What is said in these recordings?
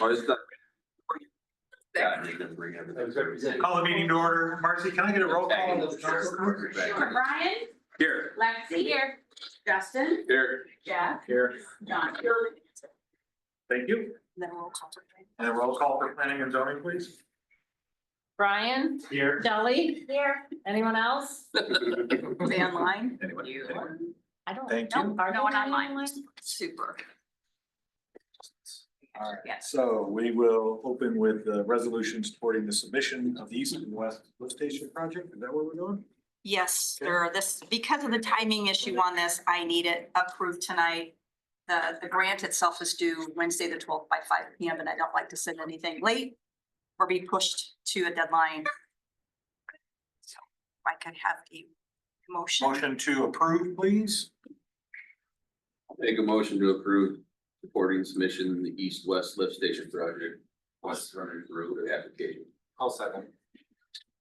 Oh, it's not. Yeah, you can bring everything. Call the meeting to order. Marcy, can I get a roll call? Brian, Here. Lexi here, Justin, Here. Jeff, Here. John. Thank you. Then roll call. And a roll call for planning and zoning, please. Brian, Here. Deli here. Anyone else? They online? Anyway. I don't. Thank no, you. Are No they one not online. Super. All right, Yes. so we will open with the resolution supporting the submission of the East and West Lift Station project. Is that what we're doing? Yes, because of the timing issue on this, I need it approved tonight. The grant itself is due Wednesday, the 12th by 5 PM, and I don't like to send anything late or be pushed to a deadline. So if I could have a motion. Motion to approve, please. Make a motion to approve supporting submission in the east-west lift station project. West running through the application. I'll second.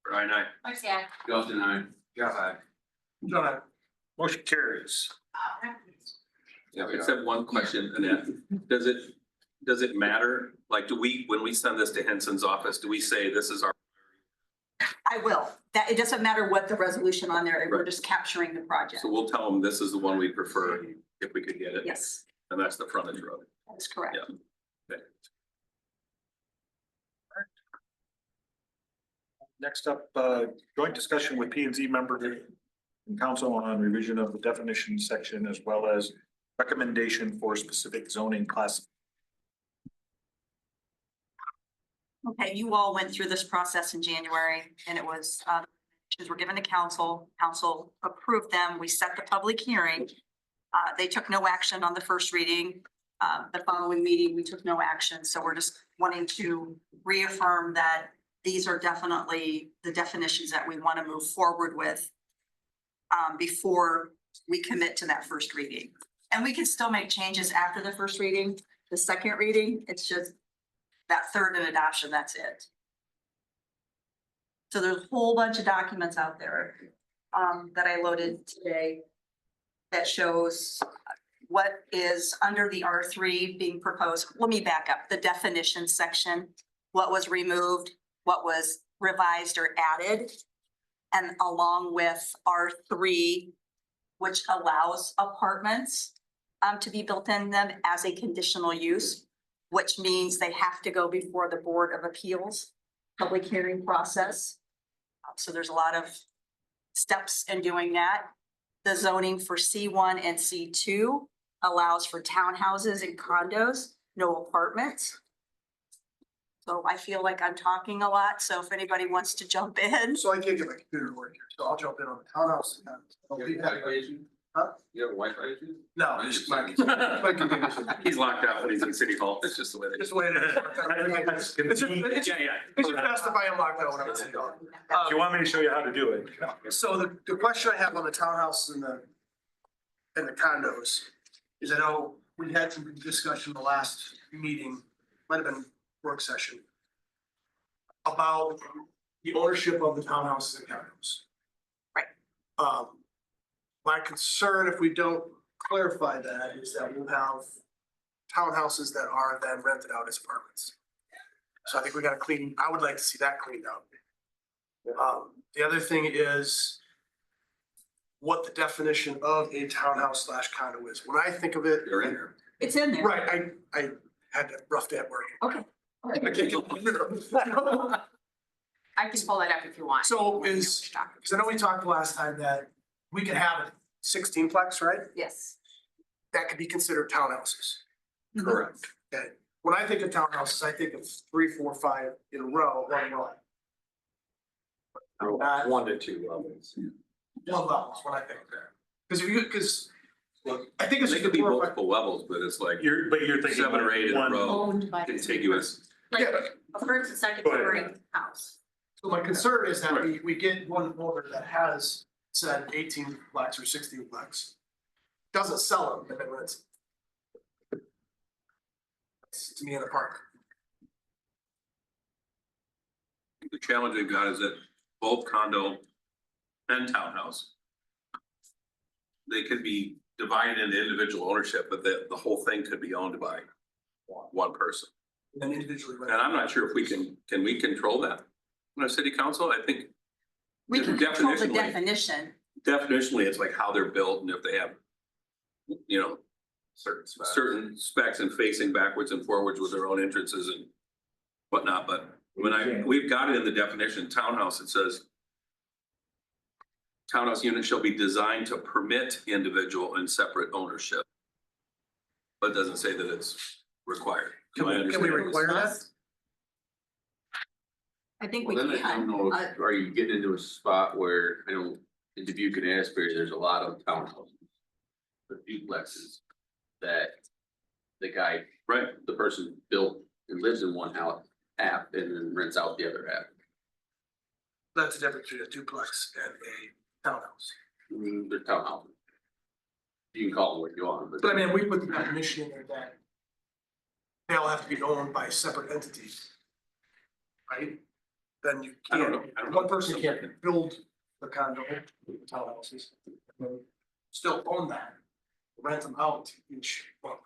Brian, I. Yeah. Justin, I. John. Motion carries. Yeah, I just have one question, Annette. Does it matter? Like, when we send this to Henson's office, do we say this is our? I will. That, it doesn't matter what the resolution on there, we're Right. just capturing the project. So we'll tell them this is the one we prefer if we could get it. Yes, And that's the frontage road. that's correct. Yeah. Okay. Next up, joint discussion with P and Z member and council on revision of the definition section as well as recommendation for specific zoning class. Okay, you all went through this process in January and it was, were given to council, council approved them, we set the public hearing. They took no action on the first reading. The following meeting, we took no action, so we're just wanting to reaffirm that these are definitely the definitions that we want to move forward with before we commit to that first reading. And we can still make changes after the first reading, the second reading, it's just that third and adoption, that's it. So there's a whole bunch of documents out there that I loaded today that shows what is under the R3 being proposed. Let me back up, the definition section, what was removed, what was revised or added, and along with R3, which allows apartments to be built in them as a conditional use, which means they have to go before the Board of Appeals public hearing process. So there's a lot of steps in doing that. The zoning for C1 and C2 allows for townhouses and condos, no apartments. So I feel like I'm talking a lot, so if anybody wants to jump in. So I can't get my computer to work here, so I'll jump in on the townhouse. Huh? You have a Wi-Fi issue? No, it's just my computer. He's locked out when he's in City Hall. It's just the way. Just wait. It's just best if I am locked out when I'm in city hall. If you want me to show you how to do it. So the question I have on the townhouses and the condos is, I know we had some discussion the last meeting, might have been work session, about the ownership of the townhouses and condos. Right. My concern, if we don't clarify that, is that we'll have townhouses that are then rented out as apartments. So I think we gotta I would like to see that cleaned out. The other thing is what the definition of a townhouse slash condo is. When I think of it. You're in here. It's in there. Right, I had a rough day at work. Okay. I can't get. I can pull that up if you want. So because I know we talked last time that we could have a 16-plex, right? Yes. That could be considered townhouses. Correct. Okay, when I think of townhouses, I think of 3, 4, 5 in a row, one row. Not 1 to 2 levels. one level is what I think there. Because I think it's They just could be 4 or 5. multiple levels, but it's like You're thinking. 7 or 8 in a one- row, Owned by. contiguous. Like a first and second Go ahead. story house. So my concern is that we get one owner that has said 18-plex or 16-plex. Doesn't sell them, and then rents. It's to me in the park. The challenge they've got is that both condo and townhouse, they could be divided into individual ownership, but the whole thing could be owned by one person. and then individually rent. And I'm not sure if can we control that? In our city council, I think We can control the Definitionally. definition. definitionally, it's like how they're built and if they have, you know, certain specs and facing backwards and forwards with their own entrances and whatnot, but we've got it in the definition, townhouse, it says townhouse units shall be designed to permit individual and separate ownership. But it doesn't say that it's required. Can My we understanding is- require that? I think we Well, then I don't can. know, are you getting into a spot where, I know, in Dubuque and Asbury, there's a lot of townhouses. The duplexes that the guy, Right, the person built and lives in one house, half, and then rents out the other half. That's the difference between a duplex and a townhouse. They're townhouses. You can call them what you want, but. But I mean, we put the definition in there that they all have to be owned by separate entities. Right? Then you I don't can't, know. I don't know. one person can't build the condo, townhouses, and then still own that, rent them out to each one.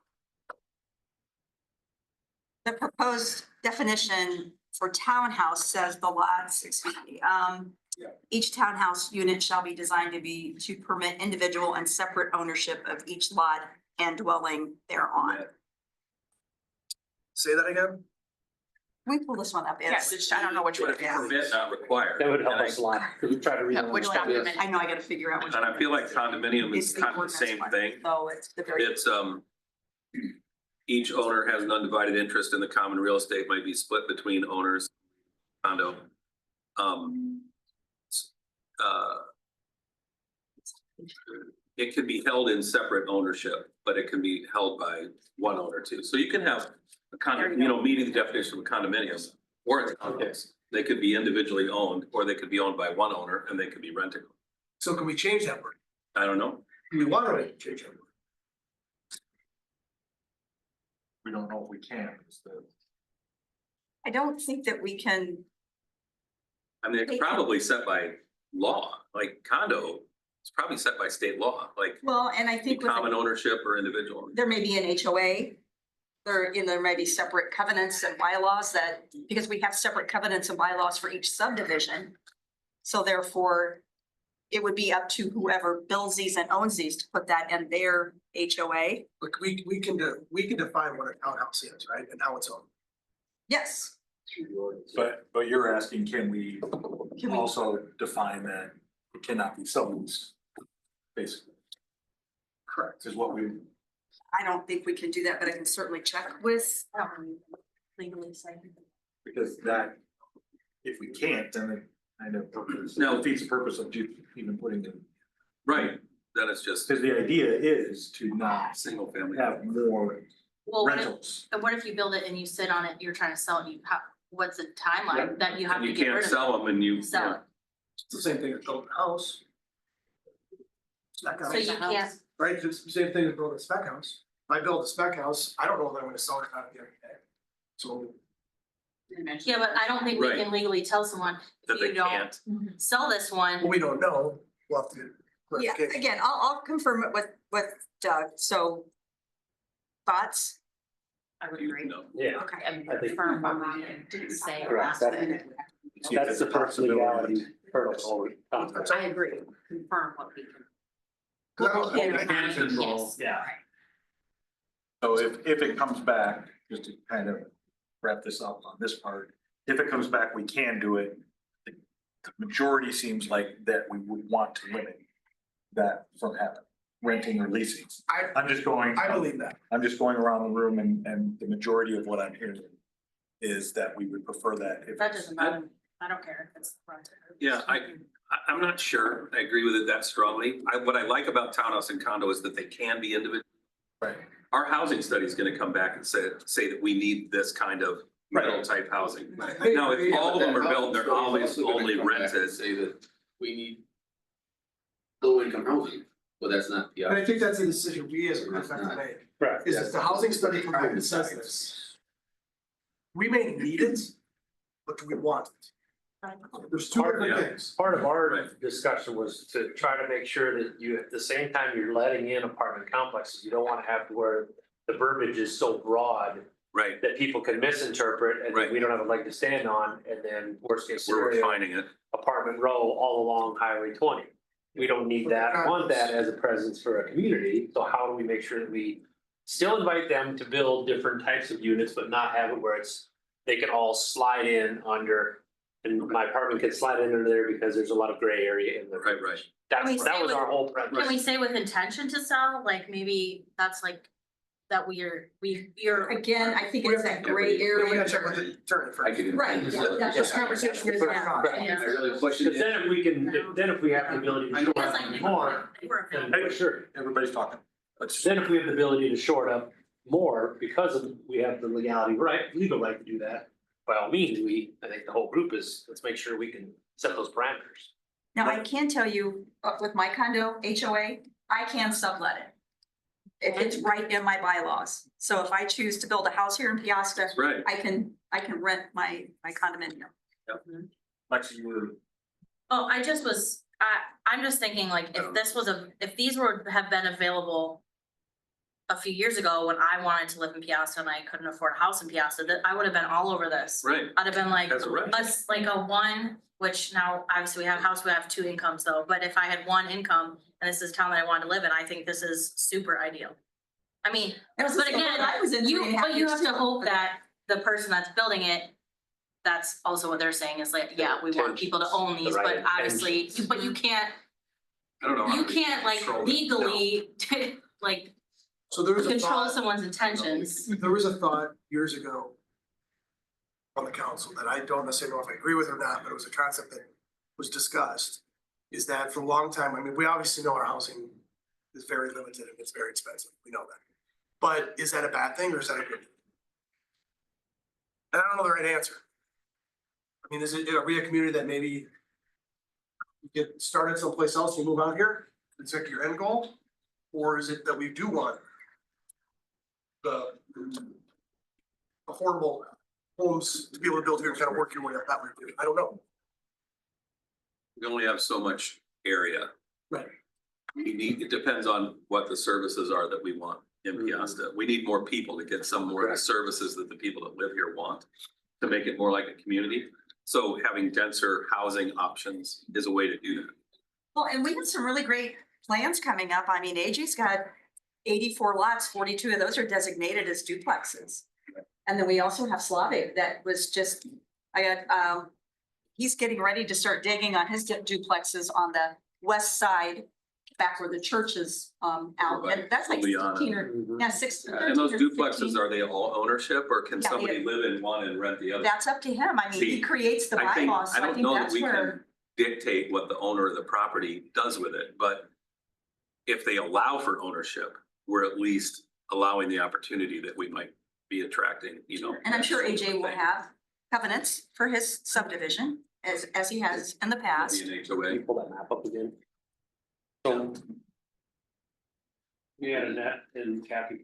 The proposed definition for townhouse says the lots, excuse me, Yeah. each townhouse unit shall be designed to permit individual and separate ownership of each lot and dwelling thereon. Say that again? We pull this one up. Yes, It's- I don't know which one. but permit not required. That would help And I- us a lot, because we try to read. Yeah, which document? I know, I gotta figure out which. And I feel like condominium It's is kind of the ordinance same one, thing. though, it's the very. It's, each owner has an undivided interest in the common real estate, might be split between owners, condo. It can be held in separate ownership, but it can be held by one owner too. So you can have a condo, you know, meeting the definition of a condominium or a townhouse. They could be individually owned, or they could be owned by one owner and they could be rented. So can we change that word? I don't know. We want to change that word. We don't know if we can, is the. I don't think that we can, I mean, it's probably set by law, like condo, it's probably set by state law, like well, and I think with, common ownership or individual. there may be an HOA. There may be separate covenants and bylaws that, because we have separate covenants and bylaws for each subdivision. So therefore, it would be up to whoever builds these and owns these to put that in their HOA. Like, we can define what a townhouse is, right, and how it's owned. Yes, But you're asking, can we Can we- also define that it cannot be subleased? Basically, Correct. is what we, I don't think we can do that, but I can certainly check with, legally saying. because that, if we can't, then it kind of No. defeats the purpose of even putting in. Right, then it's just Because the idea is to not single family. have more Well, what if, rentals. and what if you build it and you sit on it, you're trying to sell it, what's the timeline that you have And to you get can't rid of sell it? them and you. Sell it. It's the same thing as building a house. Spec So you house, can't, right, it's the same thing as building a spec house. If I build a spec house, I don't know that I'm gonna sell it at the end of the day. So, yeah, but I don't think we Right. can legally tell someone, That if they you don't can't. sell this one, we don't know, we'll have to get Yeah, clarification. again, I'll confirm it with Doug, so. Thoughts? I would You agree. know. Yeah, Okay. I think- Confirm what we didn't say Correct. last minute. that's the first legality hurdle. I agree, confirm what we can. Cause I What we don't- can control, yes. yeah. So if it comes back, just to kind of wrap this up on this part, if it comes back, we can do it. The majority seems like that we would want to limit that from happening, renting or leasing. I'm just going. I believe that. I'm just going around the room and the majority of what I'm hearing is that we would prefer that if. That doesn't matter, I don't care if it's rented. Yeah, I'm not sure. I agree with it that strongly. What I like about townhouse and condo is that they can be individual. Right. Our housing study is gonna come back and say that we need this kind of middle type housing. Now, if all of them are built, they're always only rented. Say that we need low income housing, but that's not the And I option. think that's a decision we as a group have to make, Right. is if the housing study comes back and says this. We may need it, but do we want it? There's two different Yeah. things. Part of our Right. discussion was to try to make sure that you, at the same time you're letting in apartment complexes, you don't want to have to where the verbiage is so broad Right, that people can misinterpret and Right. then we don't have a leg to stand on, and then worst case we're scenario, refining it. apartment row all along Highway 20. We don't need that, want that as a presence for a community, so how do we make sure that we still invite them to build different types of units, but not have it where they can all slide in under, and my apartment can slide in under there because there's a lot of gray area in there. Right, right. Can we That say was with- our whole premise. Can we say with intention to sell, like maybe that's like, that you're. Again, I think We it's have that to- gray We area. gotta check with the attorney first. I could. Right, yeah, that's just conversation we're having. Yeah. I really question Because it. then if we can, then if we have the ability to I know. short up more, then for sure. Everybody's talking. Let's, Then if we have the ability to short up more because of, we have the legal right to do that, by all means, I think the whole group let's make sure we can set those parameters. Now, I can tell you, with my condo HOA, I can sublet it. It's right in my bylaws. So if I choose to build a house here in Peosta, Right. I can rent my condominium. Lexi, you were, Oh, I'm just thinking like, if these have been available a few years ago when I wanted to live in Piasta and I couldn't afford a house in Piasta, that I would have been all over this. Right, I'd have been like, that's a right. us, like a one, which now obviously we have a house, we have two incomes though, but if I had one income and this is town that I wanted to live in, I think this is super ideal. I mean, But again, I was in 3.5 but you years have to too. hope that the person that's building it, that's also what they're saying is like, yeah, we want people to own these, The right but obviously, but you can't, I don't know. how you we can't like control it. legally, like So there was a control thought, someone's intentions. there was a thought years ago on the council that I don't necessarily know if I agree with or not, but it was a concept that was discussed. Is that for a long time, I mean, we obviously know our housing is very limited and it's very expensive, we know that. But is that a bad thing or is that a good thing? And I don't know the right answer. I mean, are we a community that maybe you get started someplace else, you move out here, it's like your end goal? Or is it that we do want the affordable homes to be able to build here and kind of work your way up that way? I don't know. We only have so much area. Right. It depends on what the services are that we want in Piasta. We need more people to get some more of the services that the people that live here want, to make it more like a community. So having denser housing options is a way to do that. Well, and we have some really great plans coming up. I mean, AG's got 84 lots, 42 of those are designated as duplexes. And then we also have Slavic that was just, he's getting ready to start digging on his duplexes on the west side, back where the church is out, and that's like Juliana. 16 or, yeah, 16. And those 13 or duplexes, 15. are they all ownership, or can Yeah, somebody live in one and rent the other? That's up to him. I mean, he See, creates the I think, bylaws, I so I don't think know that that's we can where. dictate what the owner of the property does with it, but if they allow for ownership, we're at least allowing the opportunity that we might be attracting, you know. And I'm sure that sort AJ of will thing. have covenants for his subdivision, as he has in the past. Be an Can HOA. you pull that map up again? So. We had a net and Kathy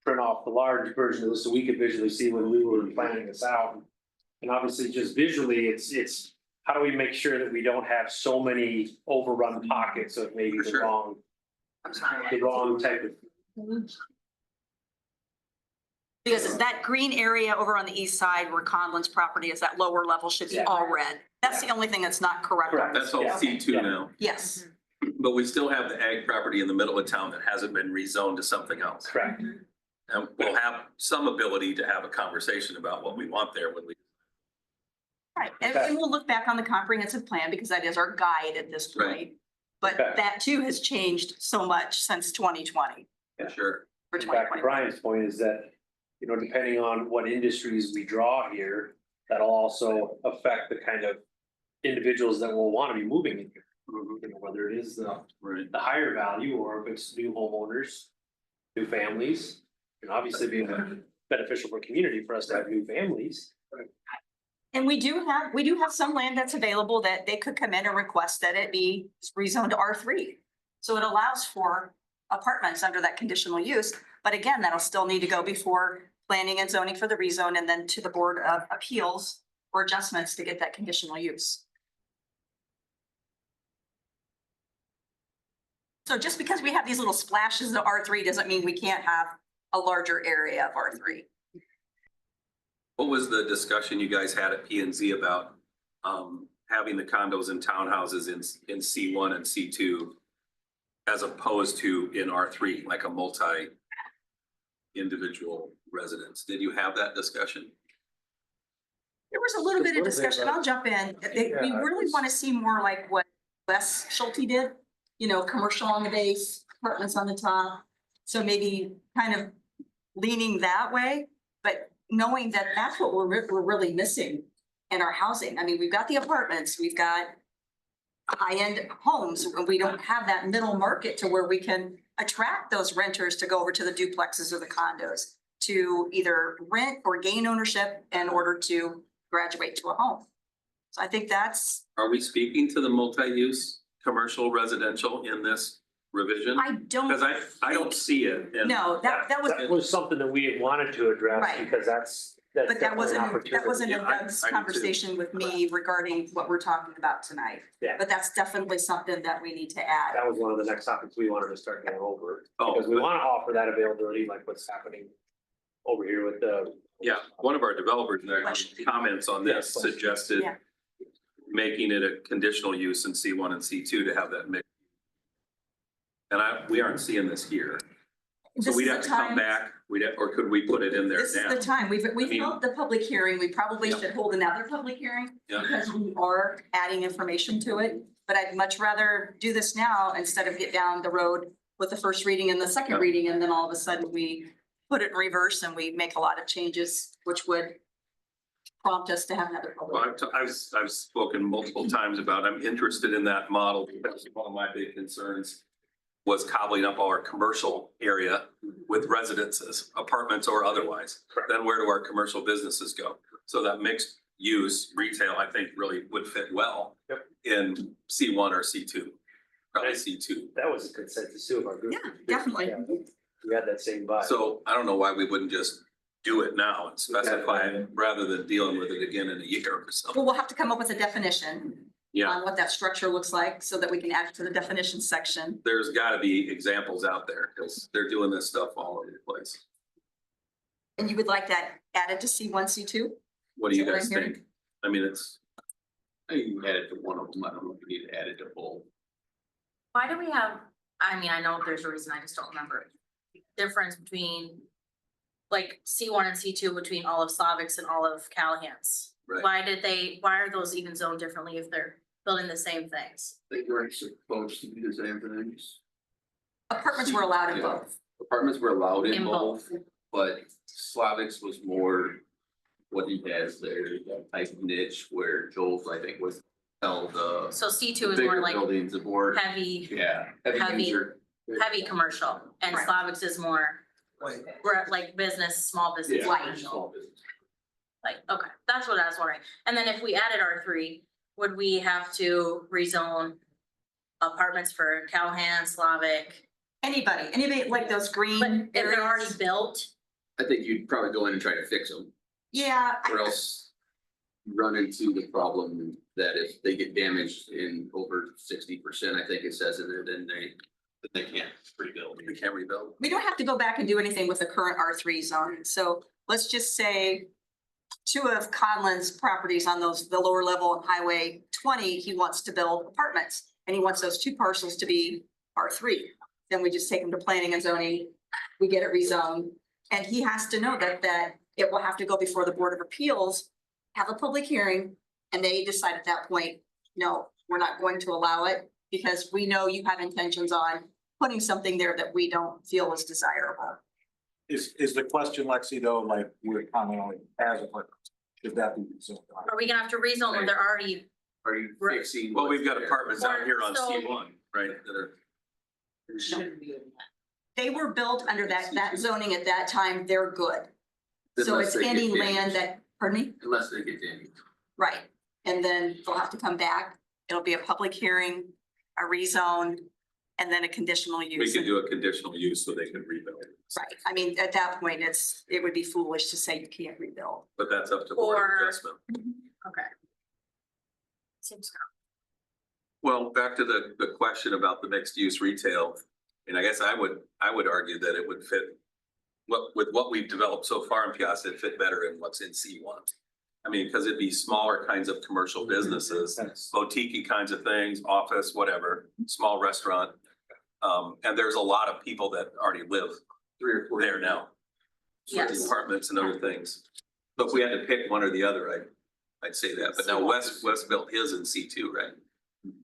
print off the large version of this so we could visually see when we were planning this out. And obviously just visually, it's how do we make sure that we don't have so many overrun pockets of maybe For the sure. wrong, the wrong type of. Because that green area over on the east side where Conlon's property is, that lower level should be Yeah. all red. That's the only thing that's not correct. Correct. That's all Yeah. C2 Yeah. now, Yes, but we still have the ag property in the middle of town that hasn't been rezoned to something else. Correct. And we'll have some ability to have a conversation about what we want there when we. right. And we'll look back on the comprehensive plan because that is our guide at this Right. point. But Okay. that too has changed so much since 2020 For sure. or Back to 2021. Brian's point is that, you know, depending on what industries we draw here, that'll also affect the kind of individuals that will want to be moving in here. You know, whether it is Right. the higher value or if it's new homeowners, new families. And obviously being beneficial for community for us to have new families. And we do have some land that's available that they could come in and request that it be rezoned to R3. So it allows for apartments under that conditional use. But again, that'll still need to go before planning and zoning for the rezone and then to the Board of Appeals for adjustments to get that conditional use. So just because we have these little splashes of R3 doesn't mean we can't have a larger area of R3. What was the discussion you guys had at P and Z about having the condos and townhouses in C1 and C2 as opposed to in R3, like a multi-individual residence? Did you have that discussion? There was a little bit of discussion. I'll jump in. We Yeah, really want to see more like what Wes Schulte did, you know, commercial on the base, apartments on the top. So maybe kind of leaning that way, but knowing that that's what we're really missing in our housing. I mean, we've got the apartments, we've got high-end homes, and we don't have that middle market to where we can attract those renters to go over to the duplexes or the condos to either rent or gain ownership in order to graduate to a home. So I think that's, Are we speaking to the multi-use commercial residential in this revision? I Because don't, I don't see it. And no, that was, That was something that we had wanted to address Right. because that's but that definitely an wasn't, that wasn't in Yeah, I- Doug's I do too. conversation with me regarding what we're talking about tonight. Yeah. But that's definitely something that we need to add. That was one of the next topics we wanted to start going over. Oh, Because we but- want to offer that availability like what's happening over here with the. Yeah, one of our developers in their comments on this Yeah. suggested Yeah. making it a conditional use in C1 and C2 to have that mix. And we aren't seeing this here. So This we'd is have the to come time- back, or could we put it in there This is now? the time. We've mean- held the public hearing. We probably Yeah. should hold another public hearing. Yeah. Because we are adding information to it. But I'd much rather do this now instead of get down the road with the first reading and the second Yeah. reading, and then all of a sudden we put it in reverse and we make a lot of changes, which would prompt us to have another Well, public. I've spoken multiple times about, I'm interested in that model because one of my big concerns was cobbling up our commercial area with residences, apartments or otherwise. Correct. Then where do our commercial businesses go? So that mixed use retail, I think, really would fit well Yep. in C1 or C2, probably Right. C2. That was a consensus too of our group. Yeah, definitely. Yeah, we had that same vibe. So I don't know why we wouldn't just do it now and specify it rather than dealing with it again in a year or something. Well, we'll have to come up with a definition Yeah, on what that structure looks like so that we can add it to the definition section. there's gotta be examples out there because they're doing this stuff all over the place. And you would like that added to C1, C2? What do you Is that what guys I'm hearing? think? I mean, it's, I think you can add it to one of them. I don't know if you need to add it to both. Why do we have, I mean, I know there's a reason, I just don't remember it. Difference between like C1 and C2 between all of Slavics and all of Callahan's. Right. Why are those even zoned differently if they're building the same things? They weren't supposed to be the same things. Apartments were allowed in Yeah. both. Apartments were allowed in In both, both. but Slavics was more what he has there, that type of niche where Joel's, I think, was held, So C2 is bigger more like buildings, the more, heavy yeah. heavy- user. commercial and Right. Slavics is more, we're like business, small business. Yeah, light. small business. Like, okay, that's what I was wondering. And then if we added R3, would we have to rezone apartments for Callahan, Slavic? Anybody like those But green if they're already areas? built, I think you'd probably go in and try to fix them, Yeah, or else you run into the problem that if they get damaged in over 60%, I think it says in there, then they can't rebuild. you can't rebuild. we don't have to go back and do anything with the current R3 zone. So let's just say two of Conlon's properties on the lower level on Highway 20, he wants to build apartments and he wants those two parcels to be R3. Then we just take them to planning and zoning, we get it rezoned. And he has to know that it will have to go before the Board of Appeals, have a public hearing, and they decide at that point, no, we're not going to allow it because we know you have intentions on putting something there that we don't feel is desirable. Is the question, Lexi, though, like we're commenting on as apartments, should that be zoned? are we gonna have to rezone when they're already, Are you Right. fixing? Well, we've got what's there? apartments out here on So- C1, right, that are, They were built under that zoning at that time, they're good. So Unless it's they get any land damaged. that, pardon me? Unless they get damaged. Right, and then they'll have to come back, it'll be a public hearing, a rezone, and then a conditional use. we could do a conditional use so they can rebuild. Right, I mean, at that point, it would be foolish to say you can't rebuild. But that's up to board Or- adjustment. okay. Seems fair. Well, back to the question about the mixed use retail, and I guess I would argue that it would fit with what we've developed so far in Piasta, it fit better in what's in C1. I mean, because it'd be smaller kinds of commercial businesses, boutique kinds of things, office, whatever, small restaurant. And there's a lot of people that already live 3 or 4 there now. With Yes. apartments and other things. But if we had to pick one or the other, I'd say that. But now West built his in C2, right?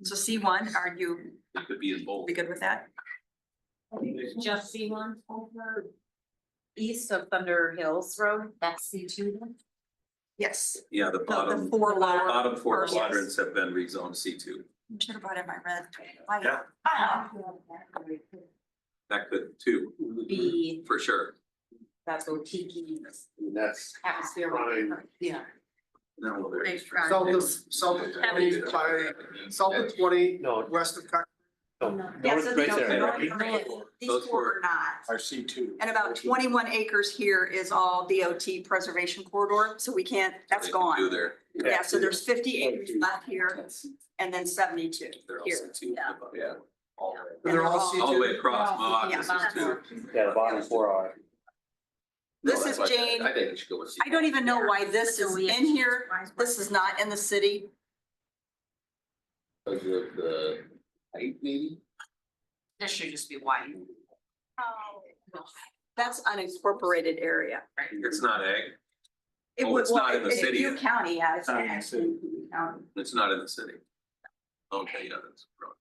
So C1, are you, It could be in both. be good with that? Just C1 over east of Thunder Hills Road, that's C2 then? Yes. Yeah, the The bottom, four lower. bottom 4 parcels. quadrants have been rezoned C2. Should have brought in my red. Yeah. That could too, Be, for sure. that's boutique And that's atmosphere. Fine. Yeah. No, there- South of 20 by, south of 20, no, west of Cox. no, Yeah, north so right no, there. no, right? no, these Those four were- are not. Our C2. And about 21 acres here is all DOT preservation corridor, so we can't, that's They can Do gone. there. Yeah, so there's 50 acres left here and then 72 They're all here. C2. Yeah. Yeah. All And they're all the way C2. across, Mohawk Yeah, is bottom C2. Yeah, the bottom 4 are. This No, is that's why Jane. I think you should go with C. I don't even know why this So is we have in to here. choose This is not in the city. Because of the height maybe? This should just be white. That's unincorporated area. It's not ag, It Oh, would, it's well, not in the it's city Butte yet. County, yeah, it's Not not in the actually Butte County. it's not in the city. Okay, yeah, that's wrong.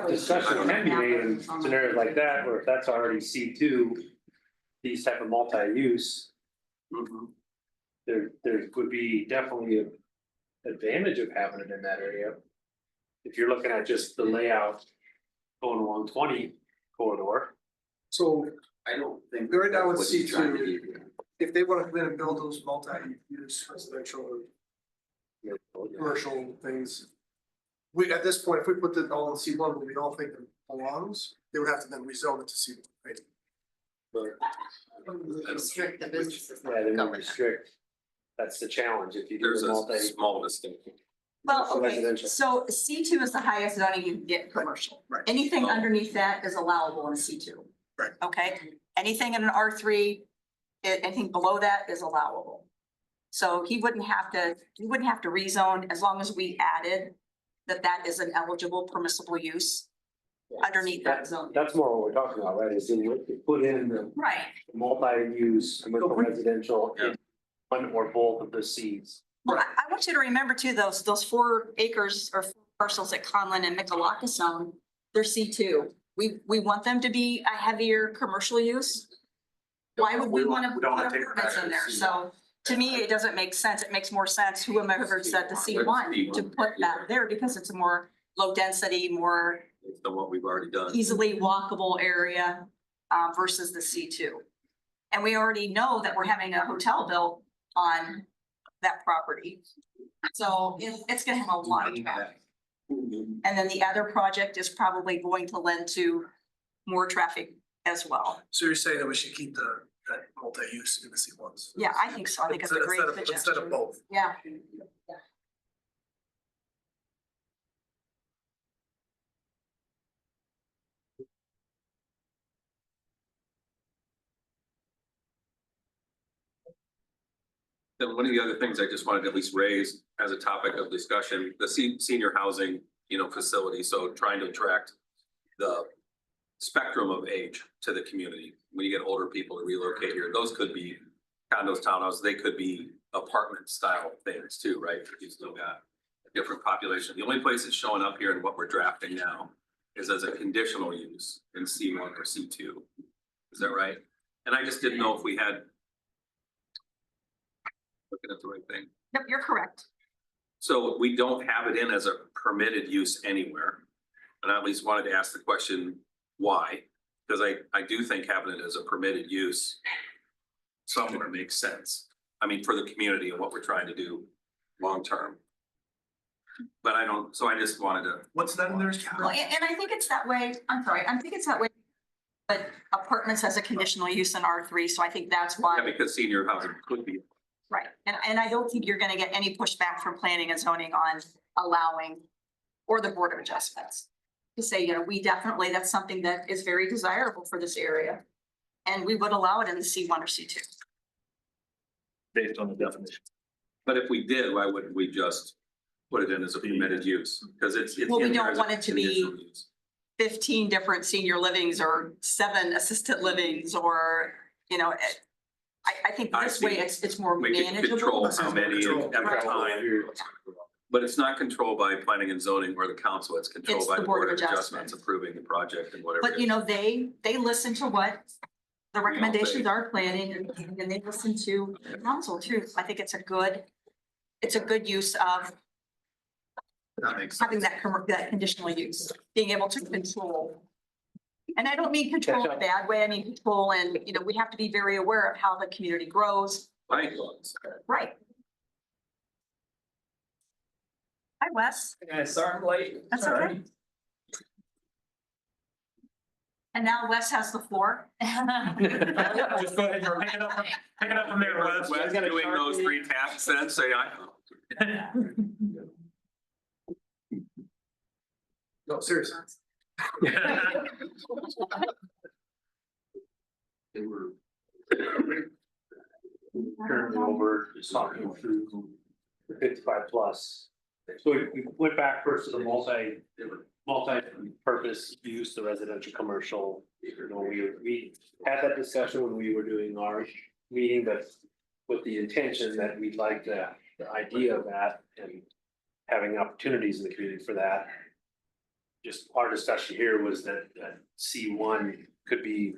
Discussion can be made in scenarios like that, where if that's already C2, these type of multi-use, there would be definitely an advantage of having it in that area. If you're looking at just the layout going along 20 corridor. So I don't think. Right now it's that's what he's trying to C2. do. if they want to come in and build those multi-use residential or commercial things, we, at this point, if we put it all in C1, what we all think it belongs, they would have to then rezone it to C1, right? Restrict the businesses. Yeah, they would restrict. That's the challenge, if you do There's a a multi. small distinction. Well, okay, Residential. so C2 is the highest zoning you can get commercial. Right. Anything Oh. underneath that is allowable in C2. Right. Okay, anything in an R3, anything below that is allowable. So he wouldn't have to rezone as long as we added that is an eligible permissible use underneath that zone. That's more what we're talking about, right, is you put in the Right, multi-use commercial residential in one or both of the Cs. well, I want you to remember too, those 4 acres or parcels at Conlin and Michalakis own, they're C2. We want them to be a heavier commercial use. Why would we want to We put don't wanna take it apartments back in to there? C1. So to me, it doesn't make sense. It makes more sense, whoever said the C1, to put that there because it's a more low density, more Than what we've already done. easily walkable area versus the C2. And we already know that we're having a hotel built on that property. So it's gonna have a lot of traffic. And then the other project is probably going to lend to more traffic as well. So you're saying that we should keep that multi-use in the C1s? Yeah, I think so. I think it's a great Instead of suggestion. both. Yeah. Then one of the other things I just wanted to at least raise as a topic of discussion, the senior housing, facility, so trying to attract the spectrum of age to the community. When you get older people to relocate here, those could be condos, townhouses, they could be apartment style things too, right? You still got a different population. The only place it's showing up here and what we're drafting now is as a conditional use in C1 or C2. Is that right? And I just didn't know if we had looking at the right thing. Yep, you're correct. So we don't have it in as a permitted use anywhere. And I at least wanted to ask the question, why? Because I do think having it as a permitted use somewhere makes sense. I mean, for the community and what we're trying to do long term. But I don't, so I just wanted to, What's that in there? Well, and I think it's that way, I think it's that way. But apartments has a conditional use in R3, so I think that's yeah, why, because senior housing could be, right. And I don't think you're gonna get any pushback from planning and zoning on allowing, or the Board of Adjustments. To say, we definitely, that's something that is very desirable for this area. And we would allow it in the C1 or C2. Based on the definition. But if we did, why wouldn't we just put it in as a permitted use? Because it's. Well, we in there don't as a want it to be- conditional use. 15 different senior livings or 7 assisted livings or, I think I this way see. it's more We can control manageable. how many at a Right. time. But it's not controlled by planning and zoning or the council, it's controlled It's by the the Board Board of of Adjustments Adjustments. approving the project and whatever. But it is. they listen to what the all recommendations say. are planning and they listen to the council too. I think it's a good use of That makes having sense. that conditional use, being able to control. And I don't mean control in a bad way, I mean control and, we have to be very aware of how the community grows. Right. Right. Hi, Wes. Sorry I'm late. That's okay. And now Wes has the floor. Just go ahead, you're picking up from there, Wes. Wes doing those 3 tasks then, say I. No, seriously. They were. Currently over, just talking through the 55 plus. So we went back first to the multi-purpose use, the residential, commercial. We had that discussion when we were doing our meeting, but with the intention that we'd like the idea of that and having opportunities in the community for that. Just our discussion here was that C1 could be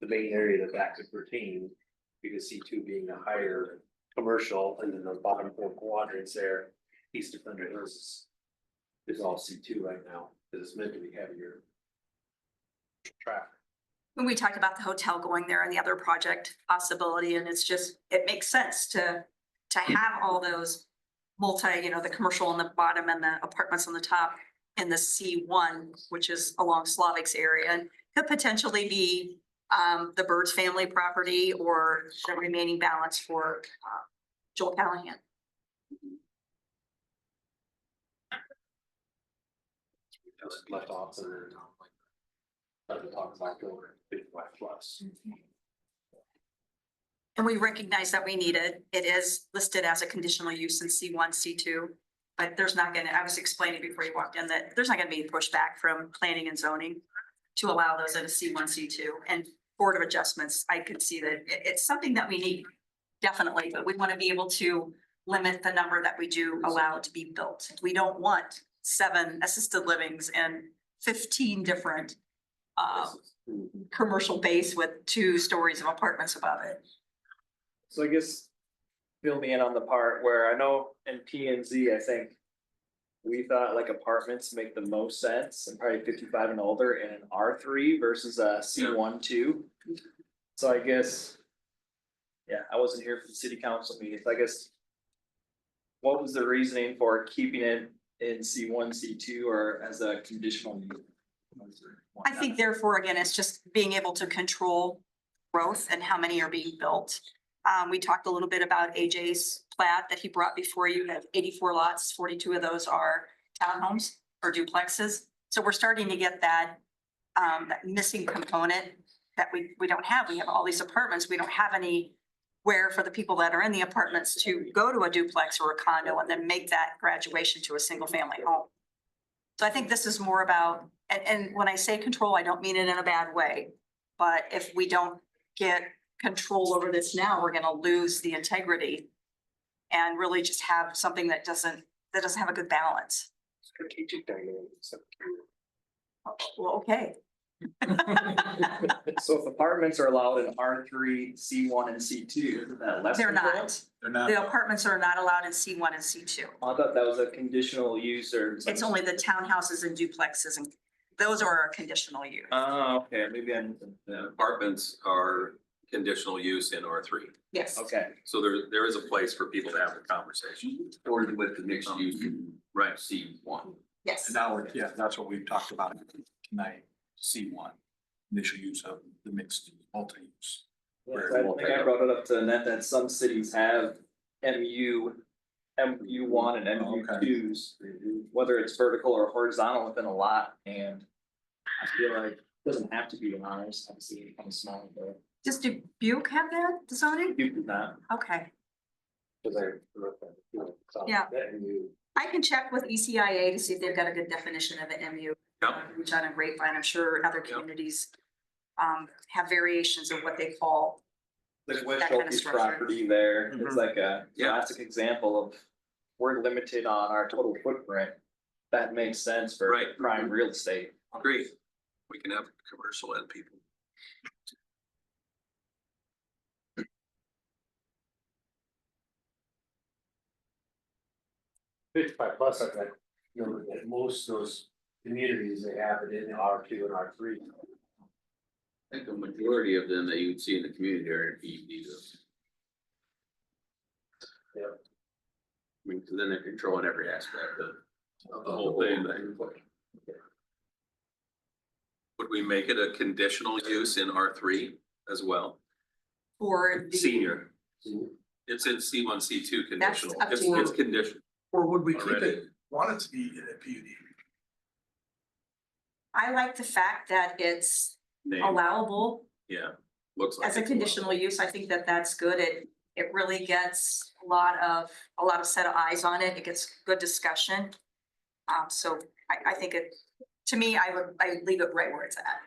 the main area that could pertain, because C2 being a higher commercial, and then the bottom 4 quadrants there, east of Thunder Hills is all C2 right now, because it's meant to be heavier traffic. When we talked about the hotel going there and the other project possibility, and it makes sense to have all those the commercial on the bottom and the apartments on the top in the C1, which is along Slavic's area, and could potentially be the Birds family property or the remaining balance for Joel Callahan. Just left off and then talk about over 55 plus. And we recognize that we need it. It is listed as a conditional use in C1, C2. But I was explaining before you walked in that there's not gonna be pushback from planning and zoning to allow those in a C1, C2. And Board of Adjustments, I could see that it's something that we need, definitely, but we want to be able to limit the number that we do allow to be built. We don't want 7 assisted livings and 15 different commercial base with 2 stories of apartments above it. So I guess fill me in on the part where I know in P and Z, I think we thought like apartments make the most sense and probably 55 and older in an R3 versus a C1, 2. So I guess, yeah, I wasn't here for the city council meetings. I guess what was the reasoning for keeping it in C1, C2 or as a conditional use? I think therefore, again, it's just being able to control growth and how many are being built. We talked a little bit about AJ's plat that he brought before you. Have 84 lots, 42 of those are townhomes or duplexes. So we're starting to get that missing component that we don't have. We have all these apartments. We don't have anywhere for the people that are in the apartments to go to a duplex or a condo and then make that graduation to a single family home. So I think this is more about, and when I say control, I don't mean it in a bad way. But if we don't get control over this now, we're gonna lose the integrity and really just have something that doesn't have a good balance. Strategic dynamics. Well, okay. So if apartments are allowed in R3, C1 and C2, isn't that less? They're control? not. They're not. The apartments are not allowed in C1 and C2. I thought that was a conditional use or. It's only the townhouses and duplexes, and those are a conditional use. Oh, okay, maybe The apartments are conditional use in R3. Yes. okay. So there is a place for people to have the conversation. Or with the mixed use in Right. C1. Yes. And now, yeah, that's what we've talked about tonight, C1, initial use of the mixed multi-use. Yes, I think I brought it up to Annette that some cities have MU1 and MU2s, whether it's vertical or horizontal within a lot, and I feel like it doesn't have to be in ours, obviously, it becomes small, but Does Dubuque have that zoning? You do not. Okay, Cause so Yeah. that you- I can check with ECIA to see if they've got a good definition of an MU. Yep. Reach out on Grapevine, I'm sure other Yep. communities have variations of what they call. Like West That kind of Shelby's structure. property there, Mhm. it's like a Yeah. classic example of we're limited on our total footprint. That makes sense for Right. prime real estate. Great. We can have commercial and people. $55 plus, I think, you know, that most of those communities, they have it in R2 and R3. I think the majority of them that you would see in the community are in PUD. Yeah. I mean, 'cause then they're controlling every aspect of The whole thing. Would we make it a conditional use in R3 as well? For the. Senior, it's in C1, C2 conditional, up to it's you. conditional Or would we keep already. it, want it to be in a PUD? I like the fact that it's Name, allowable yeah, looks like. as a it's conditional use. I think that that's good. It really gets a lot of set of eyes on it. It gets good discussion. So I think to me, I would leave it right where it's at.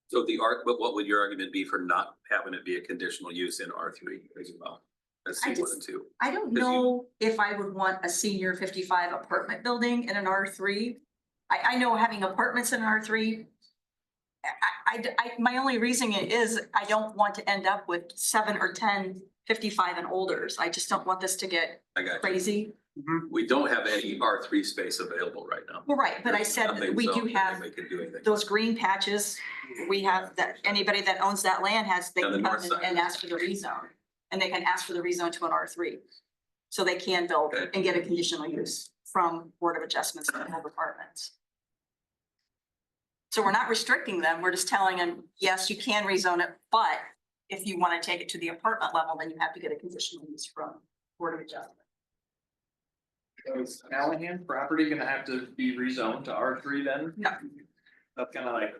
So but what would your argument be for not having it be a conditional use in R3 as well? As I C1 just- and 2, I don't Because you- know if I would want a senior 55 apartment building in an R3. I know having apartments in an R3. My only reasoning is I don't want to end up with 7 or 10 55 and olders. I just don't want this to get I got you. crazy. We don't have any R3 space available right now. Well, right, but I There's said that nothing we do zoned that have They can do anything. those green patches. We have that, anybody that owns that land they On the can north come side. and ask for the rezone. And they can ask for the rezone to an R3. So they can build Okay. and get a conditional use from Board of Adjustments and health departments. So we're not restricting them, we're just telling them, yes, you can rezone it, but if you want to take it to the apartment level, then you have to get a conditional use from Board of Adjustment. So is Callahan property gonna have to be rezoned to R3 then? No. That's kind of like,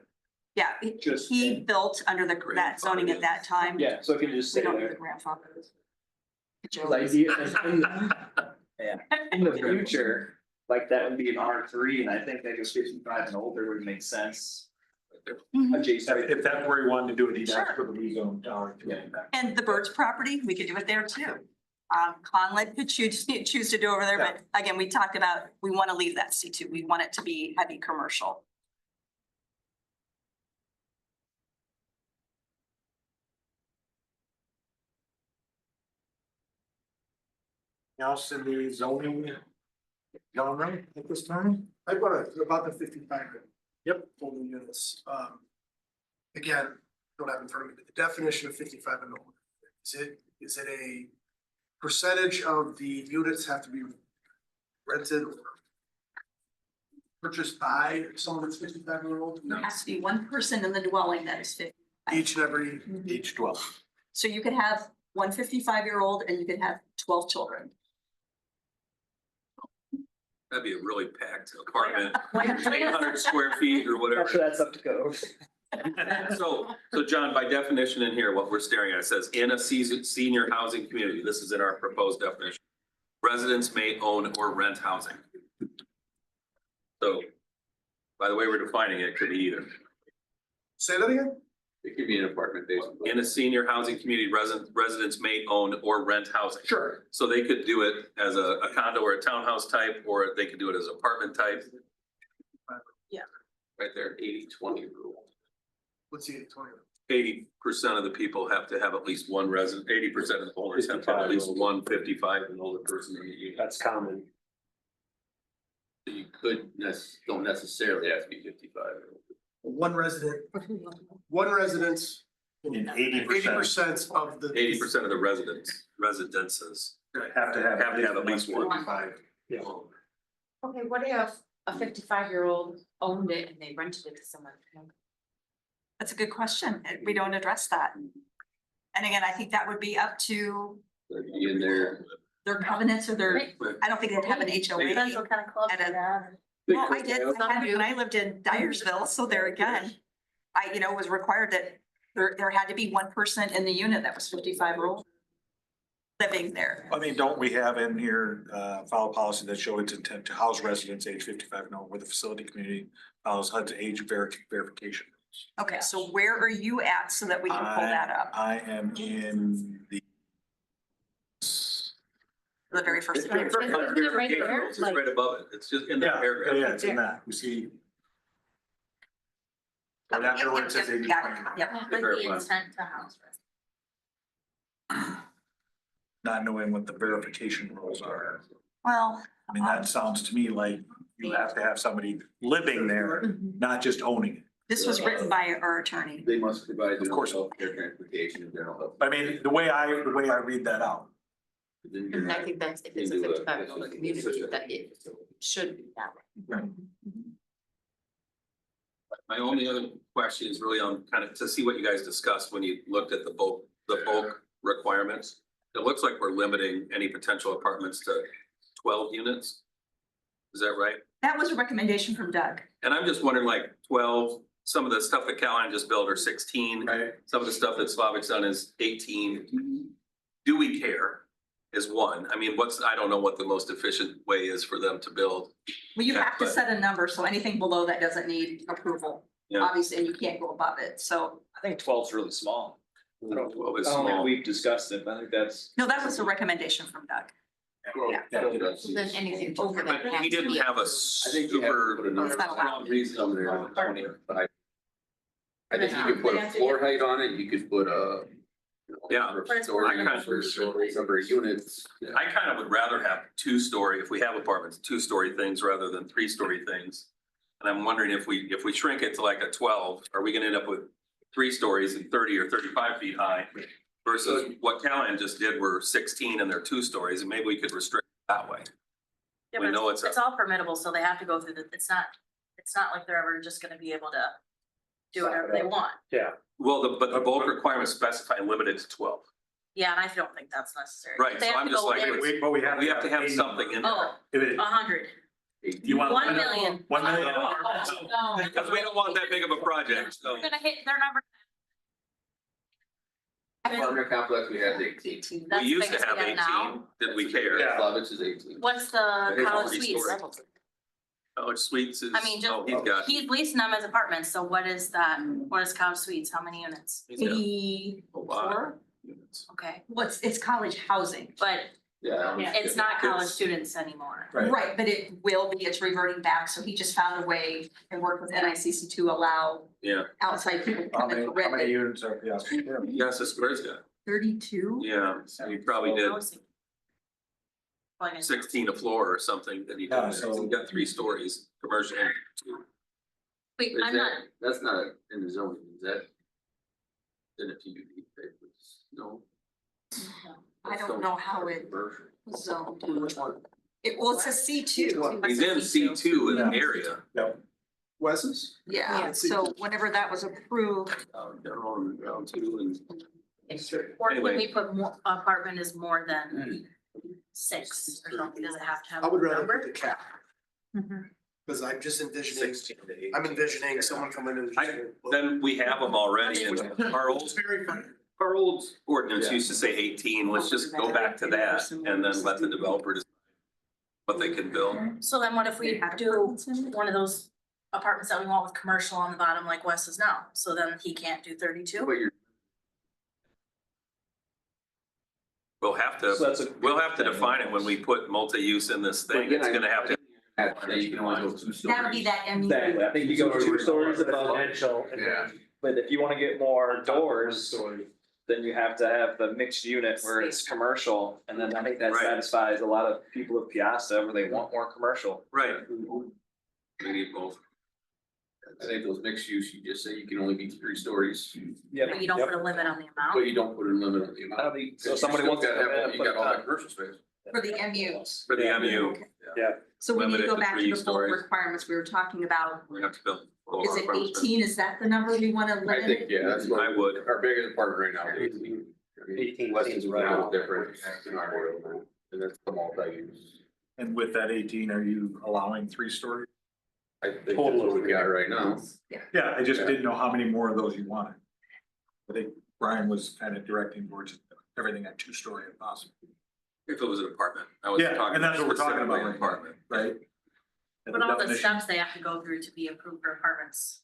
Yeah, Just- he built under that zoning at that time. yeah, so it can just We say don't need the there. grandfather. Idea, yeah, in the future, like that would be an R3, and I think that just 55 and older would make sense. Mhm. Adjacent. If that's where he wanted to do it, he'd ask Sure. for the rezone down. And the Birds property, we could do it there too. Conlid could choose to do over there, but again, we talked about, we want to leave that C2. We want it to be heavy commercial. Else in the zoning genre at this time? I want about the 55. Yep. Total units. Again, don't have in front of me, but the definition of 55 and older. Is it a percentage of the units have to be rented or purchased by someone that's 55 year old? There has to be one person in the dwelling that is 50. Each and every, Each dwelling. So you could have one 55-year-old and you could have 12 children. That'd be a really packed apartment, Like, 800 square feet or whatever. Actually, that's up to code. So John, by definition in here, what we're staring at, it says in a senior housing community, this is in our proposed definition. Residents may own or rent housing. So, by the way we're defining it, it could be either. say that again? It could be an apartment basically. In a senior housing community, residents may own or rent housing. Sure. So they could do it as a condo or a townhouse type, or they could do it as apartment type. Right there, 80-20 rule. What's the 20? 80% of the people have to have at least one resident, 80% of the owners have to have at least 55. 155 and older person in the unit. That's common. So you could don't necessarily have to be 55. One resident, one residence, In 80% of the. 80% of the residences Have to have at least one. 55. Yeah. Okay, what if a 55-year-old owned it and they rented it to someone? That's a good question. We don't address that. And again, I think that would be up to That'd be in there. their covenants or their, Right. I don't think they'd have an Depends HOA. what kind of club At they a- have. Well, I did when I lived in Dyersville, so there again, I was required that There had to be one person in the unit that was 55 or older living there. I mean, don't we have in here, file policy that show its intent to house residents age 55 and over where the facility community follows HUD's age verification? Okay, so where are you at so that we can pull that up? I am in the. The very first. Right. Isn't it right Verification there? rules is right above it. It's just in that paragraph. Yeah, it's in that. We see. Right after where it says age. Got it. Yep. With the intent to house residents. Not knowing what the verification rules are. Well, I mean, that sounds to me like you have to have somebody living there, not just owning it. this was written by our attorney. They must provide. Of course. Healthcare, transportation, and general health. I mean, the way I read that out. Then you're And I not think that's, if it's a into 55 year old community, that it should be that way. My only other question is really on kind of to see what you guys discussed when you looked at the bulk requirements. It looks like we're limiting any potential apartments to 12 units. Is that right? That was a recommendation from Doug. And I'm just wondering, like 12, some of the stuff that Callahan just built are 16. Right. Some of the stuff that Slavic's done is 18. Do we care? Is one. I mean, I don't know what the most efficient way is for them to build. Well, you Yeah, have to but- set a number, so anything below that doesn't need approval. Yeah. Obviously, and you can't go above it, so, I think 12 is really small. I don't 12 is I don't think small. we've discussed it, but I think that's. no, that was a recommendation from Doug. Yeah. So then anything over that. But has he to didn't be have a I think you have to put a super, number, It's not allowed. strong reason on there on 20, but I think you could put a floor height on it, you could put a. Yeah. Number But of it's stories, more number of stories, number of units. Yeah. I kind of would rather have 2-story, if we have apartments, 2-story things rather than 3-story things. And I'm wondering if we shrink it to like a 12, are we gonna end up with 3 stories and 30 or 35 feet high? Versus what Callahan just did were 16 and they're 2 stories, and maybe we could restrict it that way. Yeah, We but know it's a- it's all permittable, so they have to go through it's not like they're ever just gonna be able to do whatever they want. Well, but the bulk requirements specify limited to 12. Yeah, and I don't think that's necessary. Right, They so have I'm to just go like, in- But we We have to have something in there. Oh, If it- 100. You want. 1 million. 1 million. No. Because we don't want that big of a project, so. We're gonna hit their number. Apartment complex, we had 18. That's We the used to biggest have we 18, now. did we care? Yeah. Slavic's is 18. What's the It's college already suites? stored. College Suites is, I mean, just, oh, he's got. he's leasing them as apartments, so what is that? What is college suites? How many units? he's got a 84? lot. Units. Okay, Well, it's college housing. but Yeah. it's not college It's- students anymore. Right. Right, but it will be, it's reverting back, so he just found a way and worked with NICC to allow Yeah, outside people to How come in many, to how rent many it. units are, yeah. yes, the square's got, 32? yeah, so he probably did I was thinking- Like I said, 16 a floor or something that he did, Yeah, there. so- So he got 3 stories, commercial. and 2. Wait, Is I'm that- not, That's not in the zoning, is that? In a PUD papers, no? I don't know how it Commercial. was zoned. Well, it's a C2. He's in C2 in the area. Wes's? Yeah, so whenever that was approved, General and ground 2 and. or Anyway. when we put more, apartment is more than 6 or something, does it have to have? I would a rather number? put the cap, Mhm. because I'm just envisioning, 16 to 18. I'm envisioning someone coming in. and Then we have them already and our old, It's very funny. our old ordinance Yeah. used to say 18, let's just go back to that and then let the developer decide what they can build. So then what if we do one of those apartments that we want with commercial on the bottom like Wes is now? So then he can't do 32? But you're, We'll have So to, that's a. we'll have to define it when we put multi-use in this thing, it's gonna have to. you can only go 2 stories. that would be that MU. Exactly, I think you go 2 stories above, Residential. and Yeah. then but if you wanna get more doors, story. then you have to have the mixed unit where it's commercial. And then I think that Right. satisfies a lot of people of Peosta where they want more commercial. Right. We need both. I think those mixed use, you just say you can only be 3 stories, But you don't put a limit on the but amount? you don't put a limit on the I amount. don't think, so You somebody still wants to gotta come have in all- and You put got all a that commercial space. For the MUs. For the Yeah. MU, So we need to Limited go to back to 3 the full stories. requirements we were talking about. we have to build. full Is it apartment space. 18? Is that the number we want to I limit? think, yeah, that's what I would. our biggest apartment right now is 18. 18 Less seems than right. now is different in our area, and that's the multi-use. And with that 18, are you allowing 3 stories? I think that's what we got right now. Yeah, I just didn't know how many more of those you wanted. I think Brian was kind of directing towards everything at 2-story if possible. If it was an apartment, I was Yeah, talking. and that's what we're talking specifically about right now, Apartment, right? And But all the definition- steps they have to go through to be approved for apartments,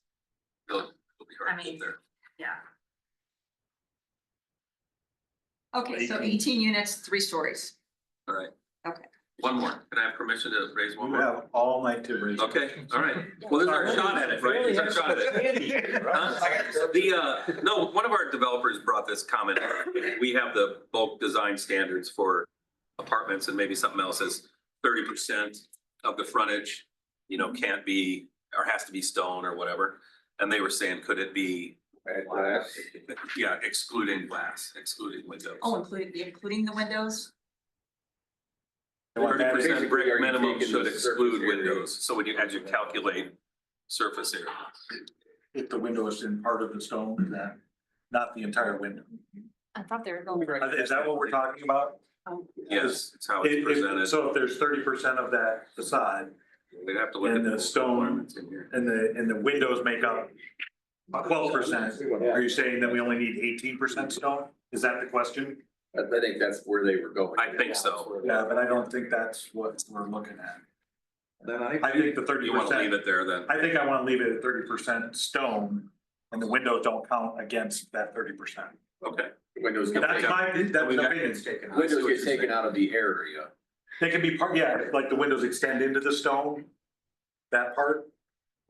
It'll be hard I to get mean- there. yeah. Okay, so 18 units, 3 stories. All right. Okay. One more. Can I have permission to raise one You more? have all night to raise. Okay, all right. Well, this is our shot at it, right? This is our shot at it. Huh? No, one of our developers brought this comment. We have the bulk design standards for apartments and maybe something else is 30% of the frontage, can't be, or has to be stone or whatever. And they were saying, could it be, Glass. yeah, excluding glass, excluding windows? Oh, including the windows? 30% brick Are you minimum taking should the exclude surface area? windows. So when you calculate surface area. If the window is in part of the stone, is that not the entire window? I thought they were going. Is that what we're talking about? Yes, it's how it's presented. So if there's 30% of that facade We'd have to look at and the stone requirements in here. and the windows make up 12%, are you saying that we only need 18% stone? Is that the question? I think that's where they were going. I think so. Yeah, but I don't think that's what we're looking at. Then I think the You want to leave 30%, it there then? I think I want to leave it at 30% stone and the windows don't count against that 30%. Okay. Windows get That's taken, my, that's We the got- opinion. windows get taken out of the area. They can be part, yeah, like the windows extend into the stone, that part.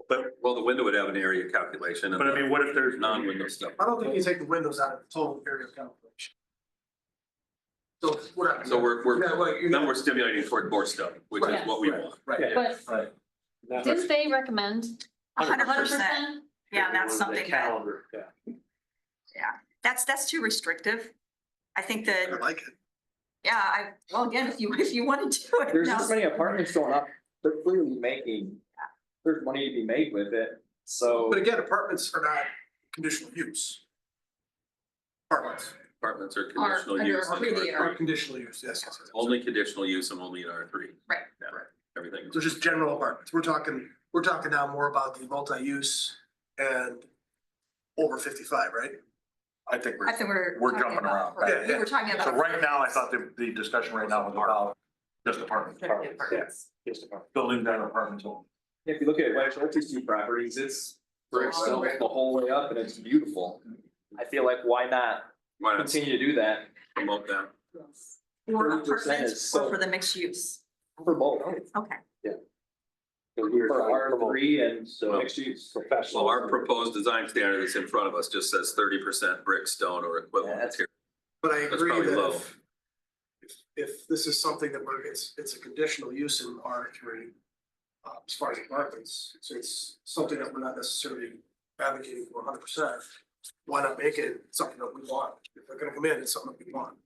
But, Well, the window would have an area calculation but I and mean, what if there's? non-window stuff. I don't think you take the windows out of the total area of calculation. So whatever. So Yeah, well, you're then not- we're stimulating toward more stuff, which is what we want. Right. But Right. didn't they recommend? 100%. Yeah, that's something that, Calendar, yeah. that's too restrictive. I think I that, like it. yeah, well, again, if you want to do it. There's now- this many apartments going up, they're clearly making, there's money to be made with it, so. But again, apartments are not conditional use. Apartments Apartments are Are conditional under use. in really R3. are conditional use, yes, yes, yes. Only conditional use and only in R3. Right. Yeah, everything. So just general apartments. We're talking now more about the multi-use and over 55, right? I think I think we're. we're talking jumping about- around. Yeah, We were talking So about. right now, I thought the discussion right now was about just apartments, Just about. building that apartments only. If you look at West Schulte's two properties, it's brick stone the whole way up and it's beautiful. I feel like why not Why not continue to do that promote that? For 30% apartments is or so- for the mixed use? for both? Okay. For R3 and So- mixed use. Professional. Well, our proposed design standard that's in front of us just says 30% brick, stone or equivalent Yeah, that's- material. But I That's agree probably that low. if this is something that it's a conditional use in R3, as far as apartments, it's something that we're not necessarily advocating for 100%. Why not make it something that we want? If they're gonna come in, it's something that we want.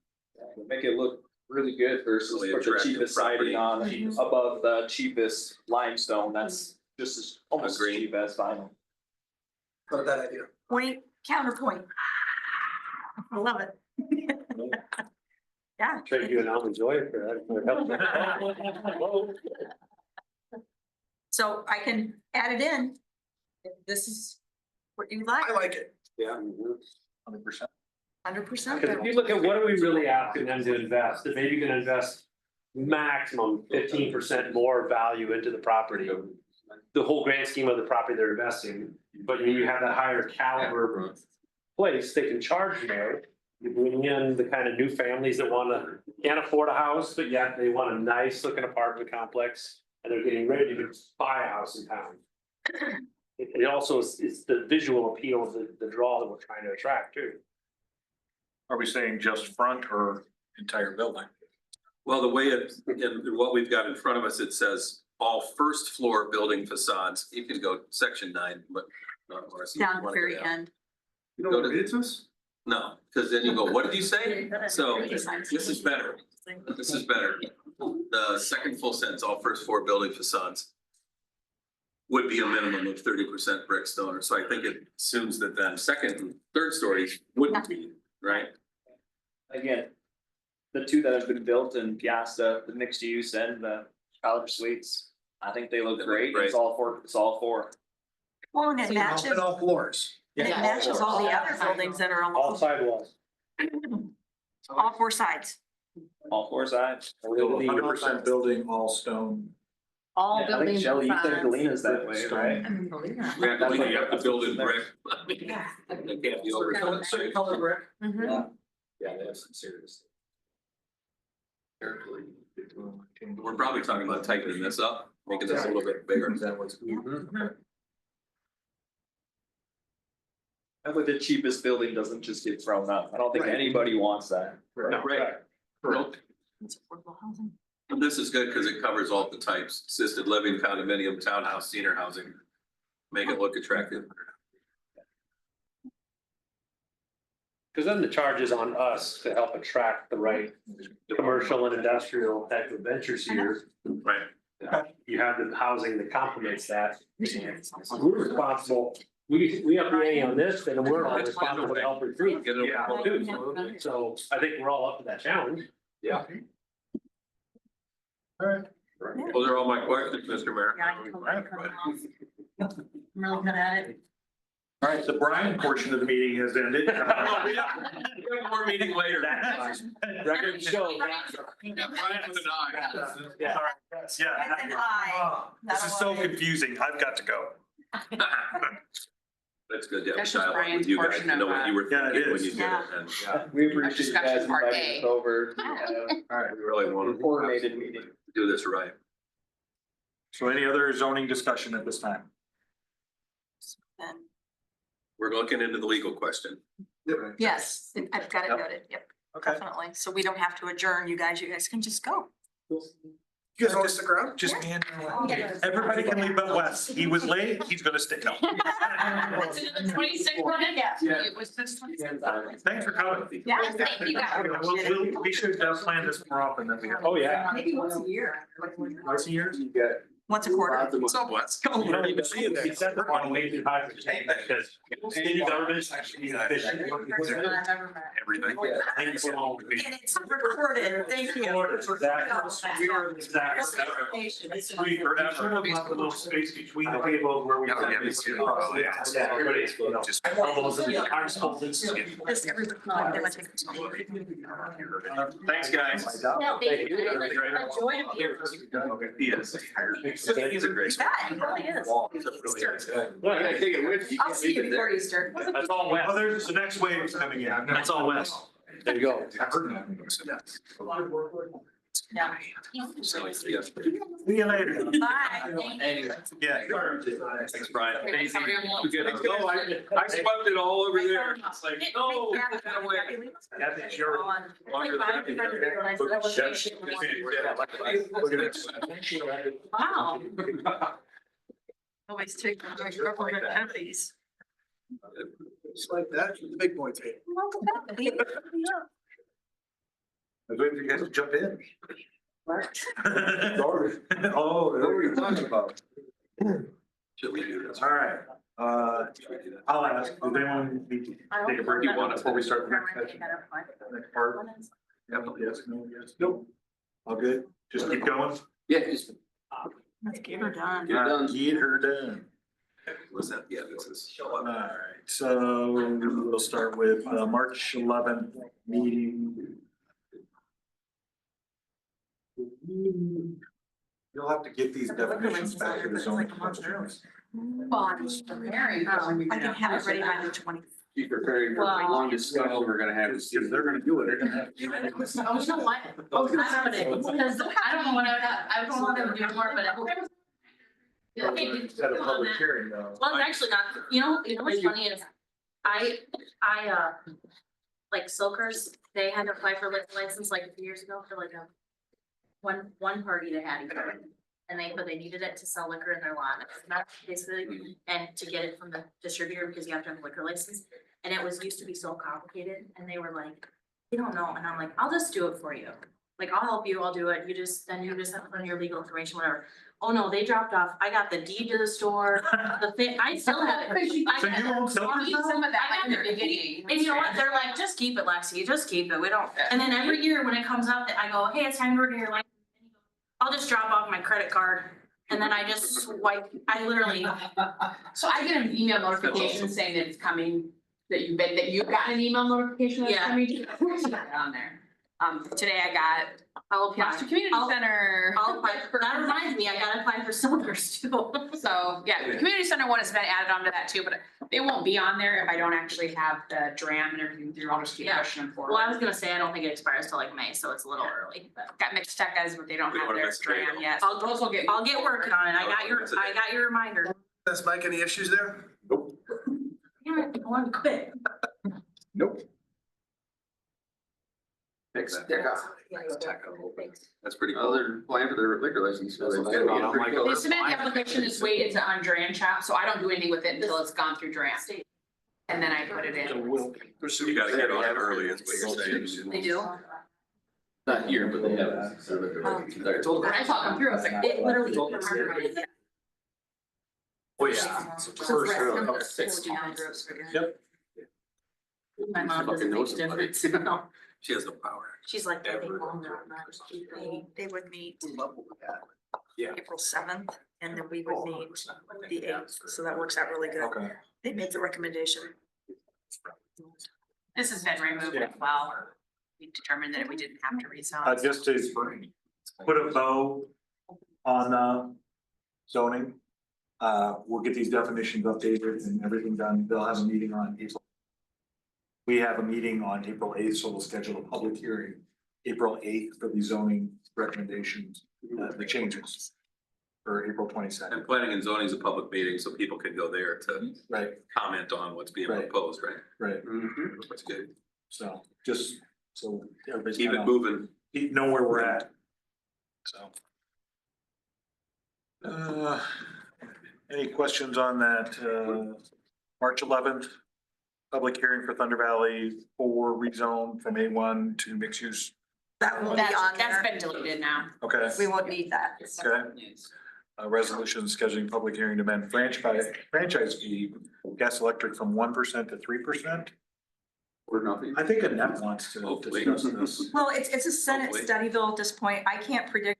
Make it look really good versus Really put the attractive cheapest siding on property. above the cheapest limestone, that's just as almost as Agreed. cheap as vinyl. Not a bad idea. Point, counterpoint. I love it. Yeah. Trade you an almond joy for that. So I can add it in. If this is what you like, I like it. Yeah. 100%. 100%. Because if you look at what are we really asking them to invest, if maybe you can invest maximum 15% more value into the property. The whole grand scheme of the property they're investing, but you have that higher caliber place, they can charge more. You bring in the kind of new families that can't afford a house, but yet they want a nice looking apartment complex. And they're getting ready to buy a house in town. It also is the visual appeal of the draw that we're trying to attract too. Are we saying just front or entire building? Well, the way in what we've got in front of us, it says all first floor building facades. You can go section 9, but. not Marcy, if you Down at the wanna go very down. end. You know what it is, us? No, because then you go, what did you say? So this is better. This is better. The second full sentence, all first floor building facades would be a minimum of 30% brick stone. So I think it assumes that then second and third stories wouldn't be, right? Again, the two that have been built in Piasta, the mixed use and the college suites, I think they look They look great. great. It's all for. Well, and it matches. On all floors. And it matches all the other buildings that are on All the, sidewalls. all four sides. All four sides. Hundred percent building, all stone. All Yeah, I think buildings. Shelley, you said fronts. Galena's that way, right? You have to build in brick. I mean, Yeah. they can't be over. Mhm. Yeah, they have some serious. We're probably talking about tightening this up, making this a little bit bigger. Is that what's? That's like the cheapest building doesn't just get thrown up. I don't think Right. anybody wants that. Right. Nope. It's affordable housing. And this is good because it covers all the types, assisted living, condominium, townhouse, senior housing. Make it look attractive. Cause then the charge is on us to help attract the right commercial and industrial type of ventures here. Right. You have the housing that complements that. We're responsible, we have the A on this, then we're all responsible to help recruit. Get it Yeah, over. too. So I think we're all up to that challenge. Yeah. Alright. Those are all my questions, Mr. Mayor. Yeah, I can totally cut it off. I'm really good at it. Alright, the Brian portion of the meeting has ended. Oh, we have more meeting later. Record show. Yeah, Brian with an eye. Yeah. Yeah. And I. This is so confusing. I've got to go. That's good to have a That's just dialogue with Brian's you guys, portion to know of, what you were Yeah, it thinking when is. you did Yeah. it, and yeah, We appreciate you guys Discussion part inviting A. us over. Alright, we really want to Coordinated meeting. do this right. so any other zoning discussion at this time? Then, We're looking into the legal question. yes, I've got it Yep. noted, yep, Okay. definitely. So we don't have to adjourn, you guys can just go. You guys want to stick around? Just me and everybody can leave but Wes. He was late, he's gonna stick out. It was this 26. Thanks for coming. Yeah. Thank you guys. We should plan this more often than we have. Oh, yeah. Maybe once a year. Once a year? Once a quarter. What's up, Wes? You don't even see it. It's set the one way too high for change, because city government's actually efficient. Everything. And it's recorded, thank you. We were in the exact. We forever have left a little space between the tables where we. Yeah, everybody's, you know, Just- elbows in the arms folded. This, everybody, they would take it. Thanks, guys. No, thank you. It's a joy to be here. He is. He's a great. Yeah, it really is. He's a really nice guy. Well, I gotta take it with you. I'll see you before Easter. That's all Oh, west. there's the next wave coming in. That's all west. There you go. Yeah. So, yeah. See you later. Bye. Yeah. Thanks, Brian. Thanks, everyone. No, I swept it all over there. It's like, no, get away. Kathy, sure. Wow. Always take the government entities. Just like that, the big boy tape. I was waiting for you guys to jump in. Oh, what were you talking about? Should we do this? All right, I'll ask, does anyone need to take a break You want it before we start the next session? Next part? Yes, no, yes, nope. All good, just keep going. Yeah, just Let's get her done. get it done. Get her done. What's that? Yeah, this is. All right, so we'll start with March 11th meeting. You'll have to get these definitions back to the zoning commission. I can have it ready by the 20th. Keep preparing for the long discussion we're gonna have. If they're gonna do it, they're gonna have. Oh, you know what? Oh, that's what it is. Because I don't know what I don't want them to do more, but. Set a public hearing though. Well, it's actually not, you know what's funny is, I, like Silkers, they had to apply for liquor license like a few years ago for like a. One party that had it, but they needed it to sell liquor in their lot, and that's basically, and to get it from the distributor, because you have to have a liquor license. And it was used to be so complicated, and they were like, you don't know, and I'm like, I'll just do it for you. Like, I'll help you, I'll do it, you just have to put in your legal information, whatever. Oh no, they dropped off, I got the deed to the store, the thing, I still have it. So you own Silkers now? Some of that in the beginning. And you know what, they're like, just keep it, Lexi, just keep it, we don't, and then every year when it comes up, I go, hey, it's time to renew your license. I'll just drop off my credit card, and then I just swipe, I literally, So I get an email notification saying that it's coming, that you've gotten an email notification that's Yeah. coming. Of course you got it on there. Today I got I'll apply. Peosta Community I'll- Center. I'll apply, that reminds me, I gotta apply for cylinders too. So, yeah, the community center one has been added onto that too, but it won't be on there if I don't actually have the dram and everything through. I'll just keep Yeah. pushing them forward. Well, I was gonna say, I don't think it expires till like May, so it's a little early, but Got mixed tech guys, but they don't We have don't their miss a dram day. yet. I'll- Those will get. I'll get working on it. I got your reminder. Does Mike, any issues there? Damn it, I wanted to quit. Nope. Next, That's pretty oh, cool. they're applying for their liquor license. So That's they- what I'm like, They submit the application this way, it's on Dram Shop, so I don't do anything with it until it's gone through Dram. And then I put it in. You gotta get on it early, is what you're saying. They do? Not here, but they have. When I talk them through, I was like, It literally. Oh, yeah. Six. Yep. My mom doesn't make difference, you know? She has no power. She's like, they Ever. won't know that. They would meet Yeah. April 7th, and then we would meet the 8th, so that works out really good. Okay. They made the recommendation. This has been removed as well. We determined that we didn't have to rezone. Just to put a bow on, zoning. We'll get these definitions updated and everything done. They'll have a meeting on April. We have a meeting on April 8th, so we'll schedule a public hearing April 8th for the zoning recommendations, the changes. For April 22nd, And planning and zoning is a public meeting, so people can go there to right, comment on what's being Right. proposed, right? right, That's good. so just, so everybody's Keep it kind moving. of, know where we're at. So. Any questions on that, March 11th? Public hearing for Thunder Valley for rezone from A1 to mixed use, That will be on That's there. been deleted now. okay, We won't need that. okay. Resolution scheduling public hearing to amend franchise fee, gas electric from 1% to 3%. Or nothing. I think Annette wants to Hopefully. discuss this. Well, it's a Senate Hopefully. study bill at this point. I can't predict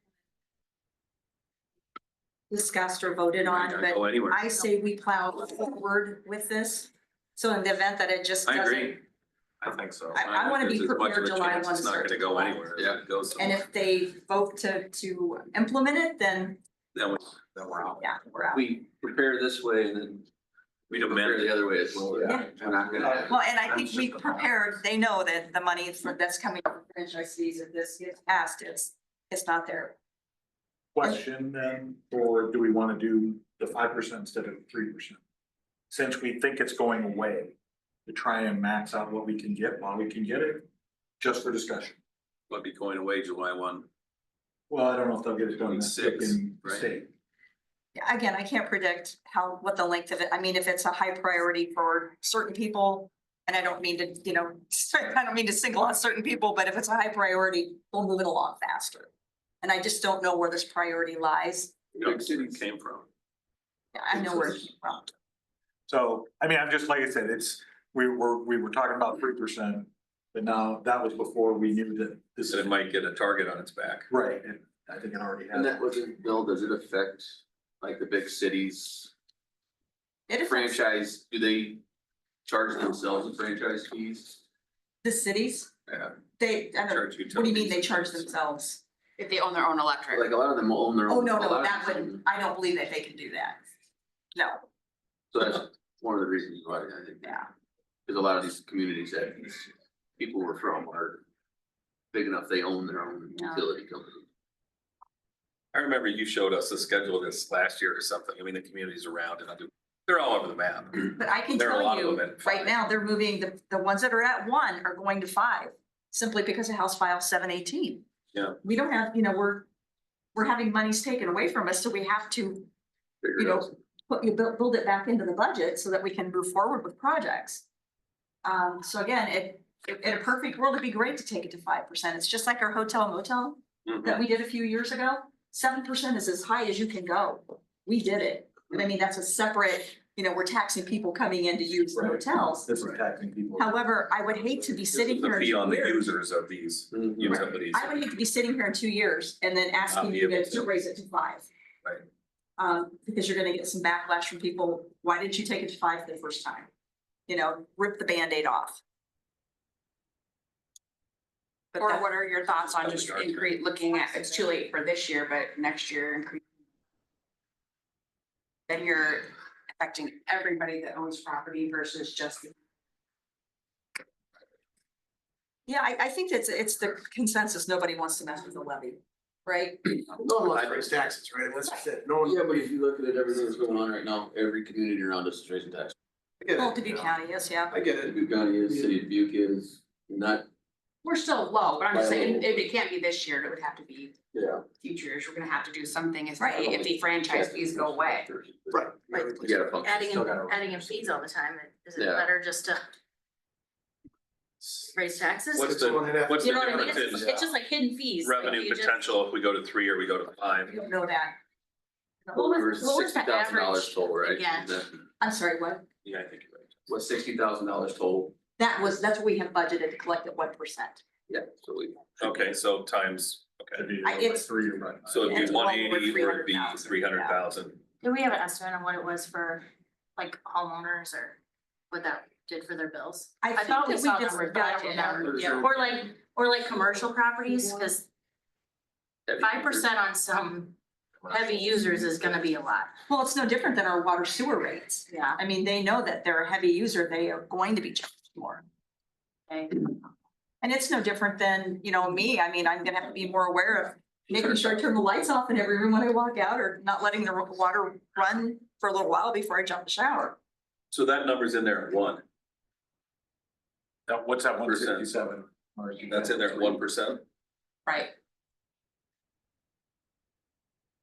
discussed or voted Might on, not but go anywhere. I say we plow forward with this. So in the event that it just I doesn't, agree. I think so. I wanna be There's as much of prepared a July chance 1 It's not start gonna to go July. anywhere. if Yeah. it goes and somewhere. if they vote to implement it, then Then We're out. yeah, we're out. We prepare this way and then we'd prepare amend the it. other way as well. Yeah. We're not gonna. Well, and I think we prepared, they know that the money that's coming from franchise fees, if this gets passed, it's not there. Question then, or do we want to do the 5% instead of 3%? Since we think it's going away, to try and max out what we can get while we can get it, just for discussion. Might be going away July 1. Well, I don't know if they'll get it done in Six, the right? state. Yeah, again, I can't predict what the length of it, I mean, if it's a high priority for certain people, and I don't mean to, I don't mean to single out certain people, but if it's a high priority, we'll move it along faster. And I just don't know where this priority lies. You know, where it came from. Yeah, I know where it's from. So, I mean, I'm just, like I said, we were talking about 3%, but now that was before we knew that this So is it might get a target on its back. right, and I think it already And has. that wasn't, Bill, does it affect like the big cities It affects franchise? Do they charge themselves the franchise fees? the cities, Yeah, I don't, Charge what do you mean they utilities. charge themselves? If they own their own electric. like a lot of them own their own. Oh, no, a lot no, of that them- would, I don't believe that they can do that. No, So that's one of the reasons why I think. yeah. Because a lot of these communities that these people were from are big enough, they own their own Yeah. utility company. I remember you showed us the schedule of this last year or something. I mean, the communities around and they're all over the map. But I can There are a tell lot of you, them at right five. now, they're moving, the ones that are at 1 are going to 5, simply because of House File 718. Yeah. We don't have, we're having monies taken away from us, so we have to, Figure it out. build it back into the budget so that we can move forward with projects. So again, in a perfect world, it'd be great to take it to 5%. It's just like our hotel motel Mhm. that we did a few years ago. 7% is as high as you can go. We did it. And I mean, that's a separate, we're taxing people coming in to use the Right. hotels. This is taxing people. However, I would hate to be This sitting is here the in fee 2 on the years. users of these Mhm. utilities. I would hate to be sitting here in 2 years and then asking be you able to to. raise it to 5. Right. Because you're gonna get some backlash from people, why didn't you take it to 5 the first time? You know, rip the Band-Aid off. But Or that- what are your thoughts on just increase, looking at, it's too late for this year, but next year increase. Then you're affecting everybody that owns property versus just. Yeah, I think it's the consensus, nobody wants to mess with the levy, right? No one wants to raise taxes, right? That's just it. No one. Yeah, but if you look at everything that's going on right now, every community around us is raising taxes. I get it, Well, Dubuque you know. County is, yeah. I get it. Dubuque County is, City of Dubuque is, not, We're still low, but I'm just By a saying, little. if it can't be this year, it would have to be yeah. future years. We're gonna have to do something if, Right. if the franchise fees go away. Right. You gotta function. Adding in fees all the time, is it Yeah. better just to raise taxes? What's Someone had the, asked- what's You the know what I mean? difference in It's just like hidden fees. like revenue you just- potential if we go to 3 or we go to 5? I don't know that. What We're was the $60,000 average total, right? again? I'm sorry, what? Yeah, I think you're right. What's $60,000 total? That's what we have budgeted to collect at 1%. Yeah, so we. Okay, so times, Could okay, be I- it's- 3 or right. so it'd It's be well over 180 or it'd be 300,000, 300,000. Do we have an estimate on what it was for like homeowners or what that did for their bills? I think thought we that saw just numbers, but got I it don't down. remember. Yeah. Or like commercial properties, cause 5% on some heavy users is gonna be a lot. Well, it's no different than our water sewer rates. Yeah. I mean, they know that they're a heavy user, they are going to be charged more. Okay. And it's no different than, you know, me, I mean, I'm gonna have to be more aware of making sure I turn the lights off in every room when I walk out, or not letting the water run for a little while before I jump in the shower. So that number's in there at 1. What's that, Percent. 167? That's in there at 1%. Right.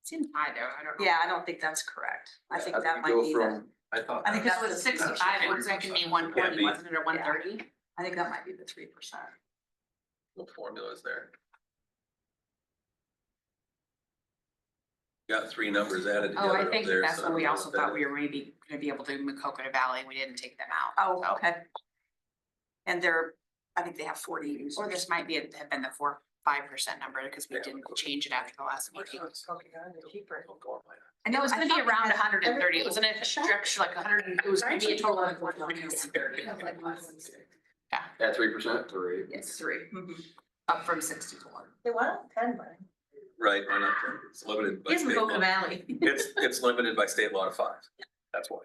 Seems high though, I don't know. Yeah, I don't think that's correct. I think that might Go be, from- I thought. I think That that's was the 65, it was like gonna be 140, be. wasn't it, or 130? I think that might be the 3%. The formula's there. Got 3 numbers added Oh, I together up think there. that's so I what don't we know also what that thought we is. were maybe gonna be able to do Macocota Valley, we didn't take them out. Oh, So- okay. And they're, I think they have 40 users. Or this might be, have been the 4-5% number, because we didn't change it after the last meeting. I know it was gonna be around 130, it was gonna stretch like 100, it was gonna be a total of 130. At 3% or 8? It's 3, Mhm. up from 61. They want 10, but. Right, why not? It's limited by Here's state law. Macocota Valley. It's limited by state law to 5. That's why.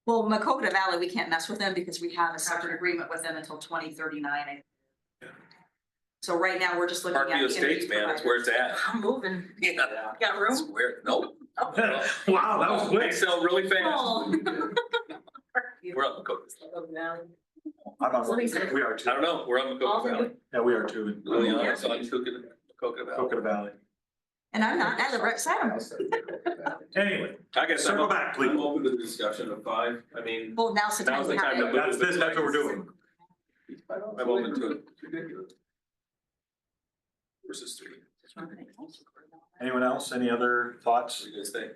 Well, Macocota Valley, we can't mess with them because we have a separate agreement with them until 2039. So right now, we're just looking at. Parkview the Estates, man, it's where it's at. I'm moving. Yeah. Got It's room? where, nope. Wow, that was They quick. sell really fast. Oh. We're on Macocata. I'm on, we are I too. don't know, we're on Macocata Valley. Yeah, we are too. Liliana, it's on Macocata Valley. Coconut Valley. And I'm not, I live right beside them. Anyway, I guess I'm, Circle back, please. I'm open to the discussion of 5. I mean, Well, now's the time now's the we time to have move. it. that's what we're doing. I'm open to it. Ridiculous. Versus 3. Anyone else? Any other thoughts? What do you guys think?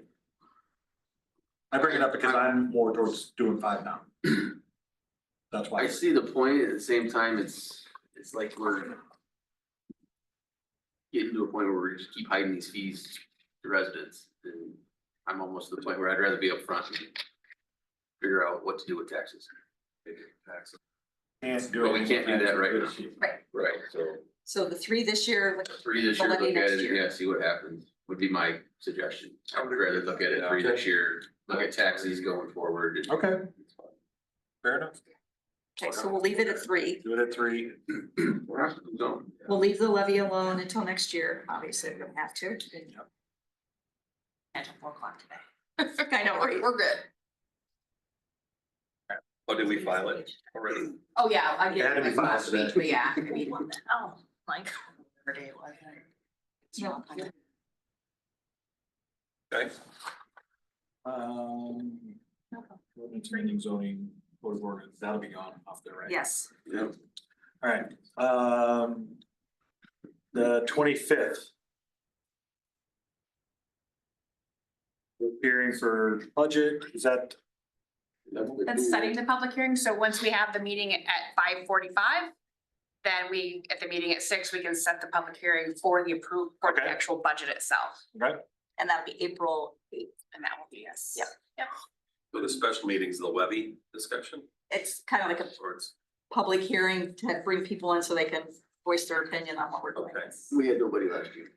I bring it up because I'm more towards doing 5 now. That's why. I see the point, at the same time, it's like we're getting to a point where we just keep hiding these fees to residents, and I'm almost to the point where I'd rather be upfront and figure out what to do with taxes. Can't do But we anything. can't do that right now. Right, Right, so so the 3 this year, 3 this The year, levy look at next it, year. yeah, see what happens, would be my suggestion. I would rather look at it 3 this year, look at taxes going forward. and- Okay. Fair enough. okay, so we'll leave it at 3. Do it at 3. We're not going. We'll leave the levy alone until next year, obviously, we're gonna have to. Until 4 o'clock today. I know, right? We're good. Oh, did we file it already? Oh, yeah, I It had to get be it like last filed week, today. but yeah, I mean, Oh, like. whatever day it was. No. Okay, Ordinance amending zoning, code of ordinance, that'll be gone off there, right? Yes, Yeah. All right, the 25th. Hearing for budget, is that, That's setting the public hearing, so once we have the meeting at 5:45, then we, at the meeting at 6, we can set the public hearing for the approved, for the Okay. actual budget itself. okay, And that'll be April 8th. And that will be us. Yep. So the special meetings, the levy discussion, It's kind of like a or it's, public hearing to bring people in so they can voice their opinion on what we're doing. okay. We had nobody last year.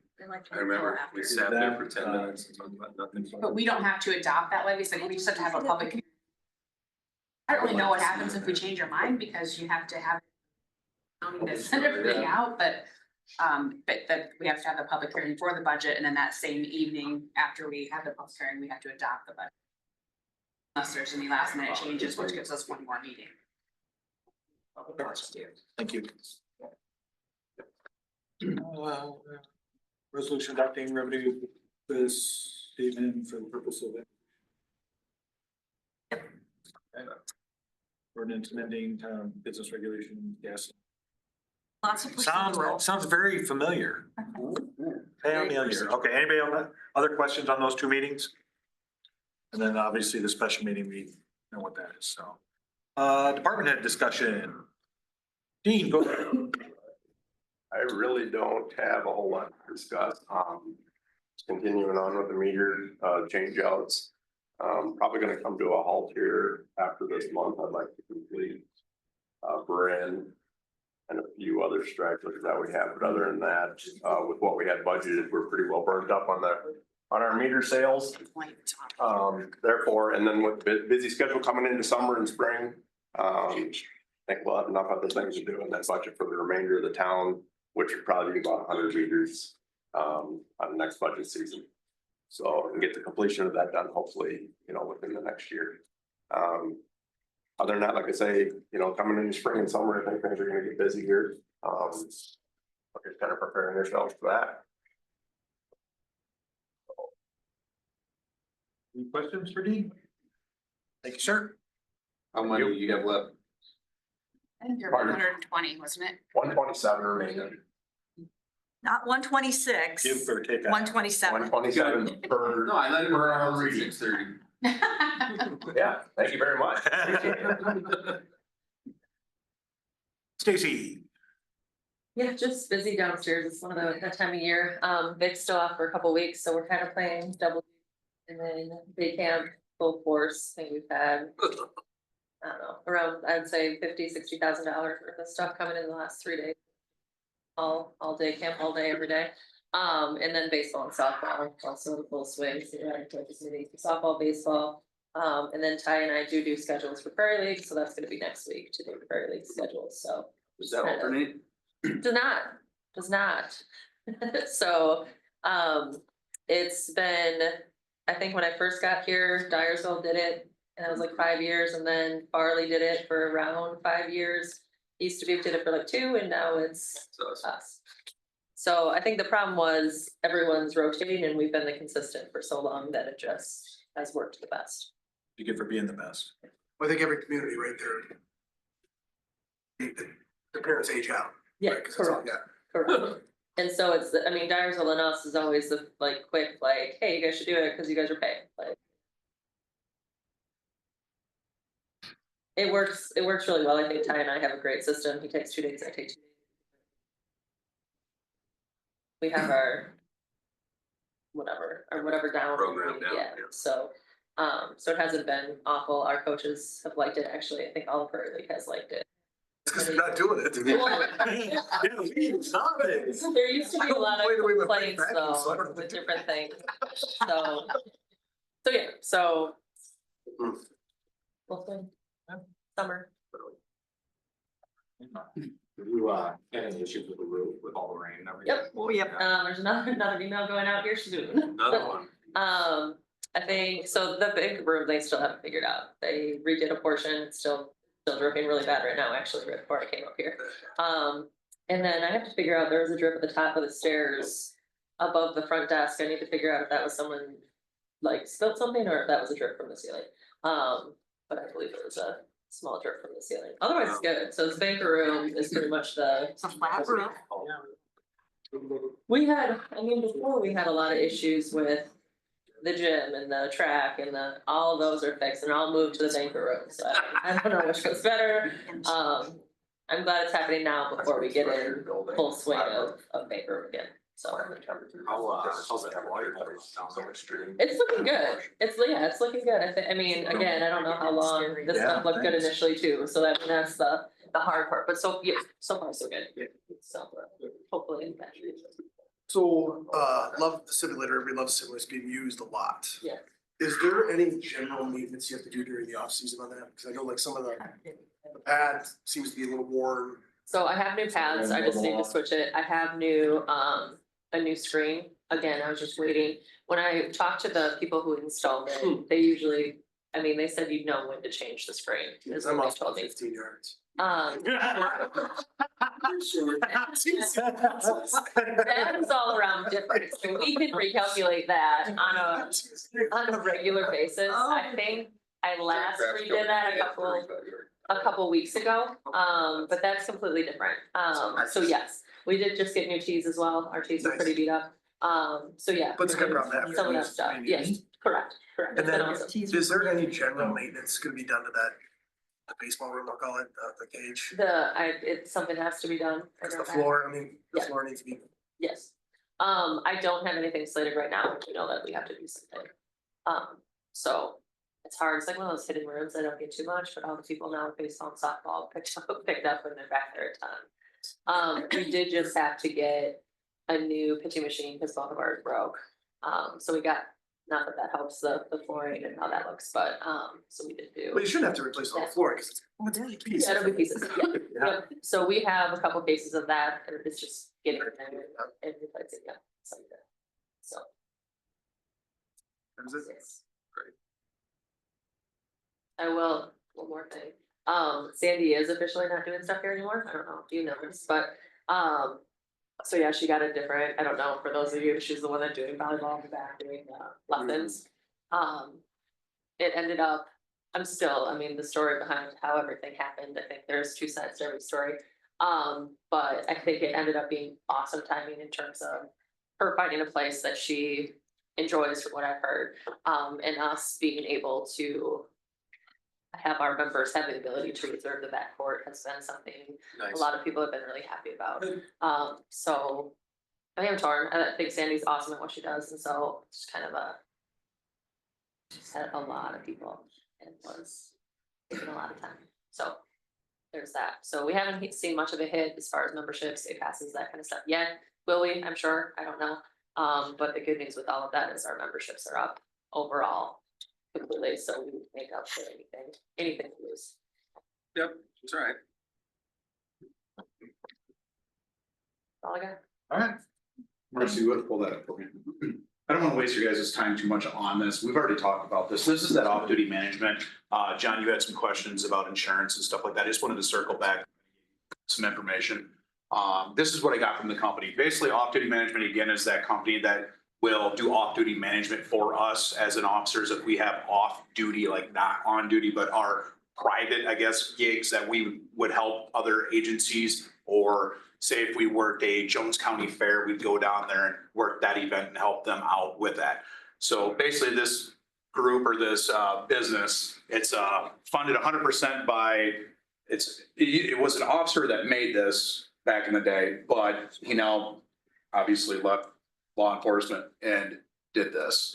I remember we sat there for 10 minutes and talked about nothing. But we don't have to adopt that levy, so we just have to have a public. Hearing. I don't really know what happens if we change our mind, because you have to have. To send everything out, but that we have to have the public hearing for the budget, and then that same evening after we have the public hearing, we have to adopt the budget. Unless there's any last minute changes, which gives us one more meeting. Thank you. Resolution adopting revenue this statement for the purpose of it. Ordinance amending business regulation, yes. Lots of. push on the roll. Sounds very familiar. Familiar. Okay, anybody on that? Other questions on those two meetings? And then obviously the special meeting, we know what that is, so. Department head discussion. Dean, go ahead. I really don't have a whole lot to discuss. Continuing on with the meter, change outs. Probably gonna come to a halt here after this month. I'd like to complete, Bryn and a few other stragglers that we have. But other than that, with what we had budgeted, we're pretty well burnt up on our meter sales. Therefore, and then with the busy schedule coming into summer and spring, I think we'll have enough other things to do in that budget for the remainder of the town, which would probably be about 100 meters on the next budget season. So we can get the completion of that done, hopefully, within the next year. Other than that, like I say, coming into spring and summer, I think things are gonna get busy here. We're just kind of preparing ourselves for that. Any questions for Dean? Thank you, sir. How many do you have left? I think there were Pardon? 120, wasn't it? 127 remaining. Not 126, Give or take. 127. 127 per. No, I let it around 6:30. Yeah, thank you very much. Stacy. Yeah, just busy downstairs. It's one of that time of year. Vic's still off for a couple weeks, so we're kind of playing double. And then day camp, full force. I think we've had, I don't know, around, I'd say $50,000-$60,000 worth of stuff coming in the last 3 days. All day camp, all day, every day. And then baseball and softball, also in full swing. So we're having coaches meetings for softball, baseball. And then Ty and I do schedules for Prairie League, so that's gonna be next week to do the Prairie League schedules, so. Does that alternate? Does not. So, it's been, I think when I first got here, Dyersville did it, and it was like 5 years, and then Farley did it for around 5 years. East Dubuque did it for like 2, and now it's us. So I think the problem was everyone's rotating, and we've been the consistent for so long that it just has worked the best. You get for being the best. I think every community right there. The parents age out. Yeah, right? 'Cause it's all- correct, correct. And so it's, I mean, Dyersville and us is always the quick, hey, you guys should do it because you guys are paying, It works really well. I think Ty and I have a great system. He takes 2 days, I take 2 days. We have our whatever down. Program down, Yeah, yeah. so it hasn't been awful. Our coaches have liked it. Actually, I think all of Prairie League has liked it. It's because they're not doing it. Well, there used to be a lot of Play the way we play complaints back, though, so I don't with think- different things. So yeah, so. We'll see. Summer. You, any issues with the roof with all the rain and everything? Yep. Oh, yep. There's another email going out here soon. Another one. I think, so the big room, they still haven't figured out. They redid a portion, it's still dripping really bad right now, actually, right before I came up here. And then I have to figure out, there was a drip at the top of the stairs above the front desk. I need to figure out if that was someone spilled something or if that was a drip from the ceiling. But I believe it was a small drip from the ceiling. Otherwise, it's good. So this banker room is pretty much the. It's a flat roof. We had, before we had a lot of issues with the gym and the track and all of those are fixed and all moved to the banker room. So I don't know which one's better. I'm glad it's happening now before we get in full swing of banker room again. So How's that water down the stream? it's looking good. It's looking good. I mean, again, I don't know how long this stuff looked good initially too, so that's the hard part, but so, yeah, so far so good. So hopefully. So, love the simulator, everybody loves simulators being used a lot. Yeah. Is there any general maintenance you have to do during the off season on that? Because I know like some of the pad seems to be a little worn. So I have new pads, I just need to switch it. I have a new screen. Again, I was just waiting. When I talked to the people who installed it, they usually, I mean, they said you'd know when to change the screen, is I'm what off they told me. 15 yards. That is all around different, so we could recalculate that on a regular basis. I think I last redid that a couple weeks ago, but that's completely different. So yes, we did just get new tees as well. Our tees are pretty beat up. So yeah. But it's good around that. Some of that stuff, yes, correct. And It's been then, awesome. is there any general maintenance gonna be done to that? The baseball room, I'll call it, the cage, It's something has to be done. I the know that. floor, I mean, the Yeah. floor needs to be. Yes. I don't have anything slated right now, but you know that we have to do something. So it's hard. It's like one of those hidden rooms. I don't get too much, but all the people now with baseball and softball picked up when they're back there a ton. We did just have to get a new pitching machine because both of ours broke. So we got, not that that helps the flooring and how that looks, but, so we did do. Well, you shouldn't have to replace all the floor, because it's pieces. Yeah, it'll be pieces, yeah. Yep. So we have a couple cases of that, and it's just getting in there and replacing, yeah, some of that. So. That was it. Yes. I will, one more thing, Sandy is officially not doing stuff here anymore, I don't know if you know this, but, so yeah, she got a different, I don't know, for those of you, she's the one that doing volleyball in the back doing, lessons. It ended up, I mean, the story behind how everything happened, I think there's two sides to every story. But I think it ended up being awesome timing in terms of her finding a place that she enjoys from what I've heard. And us being able to have our members have the ability to reserve the backcourt has been something a lot of people have been really happy about. So I am torn. I think Sandy's awesome at what she does, and so it's kind of she's had a lot of people and was taking a lot of time. So there's that. So we haven't seen much of a hit as far as memberships, day passes, that kind of stuff yet. Will we? I'm sure. I don't know. But the good news with all of that is our memberships are up overall completely, so we make up for anything we lose. Yep, that's all right. That's all I got. All right. Marcy, you would pull that up for me. I don't want to waste your guys' time too much on this. We've already talked about this. This is that off-duty management. John, you had some questions about insurance and stuff like that. I just wanted to circle back some information. This is what I got from the company. Basically, off-duty management, again, is that company that will do off-duty management for us as an officers if we have off-duty, like not on duty, but our private, I guess, gigs that we would help other agencies, or say if we worked a Jones County Fair, we'd go down there and work that event and help them out with that. So basically this group or this business, it's funded 100% by, it was an officer that made this back in the day, but he now obviously left law enforcement and did this.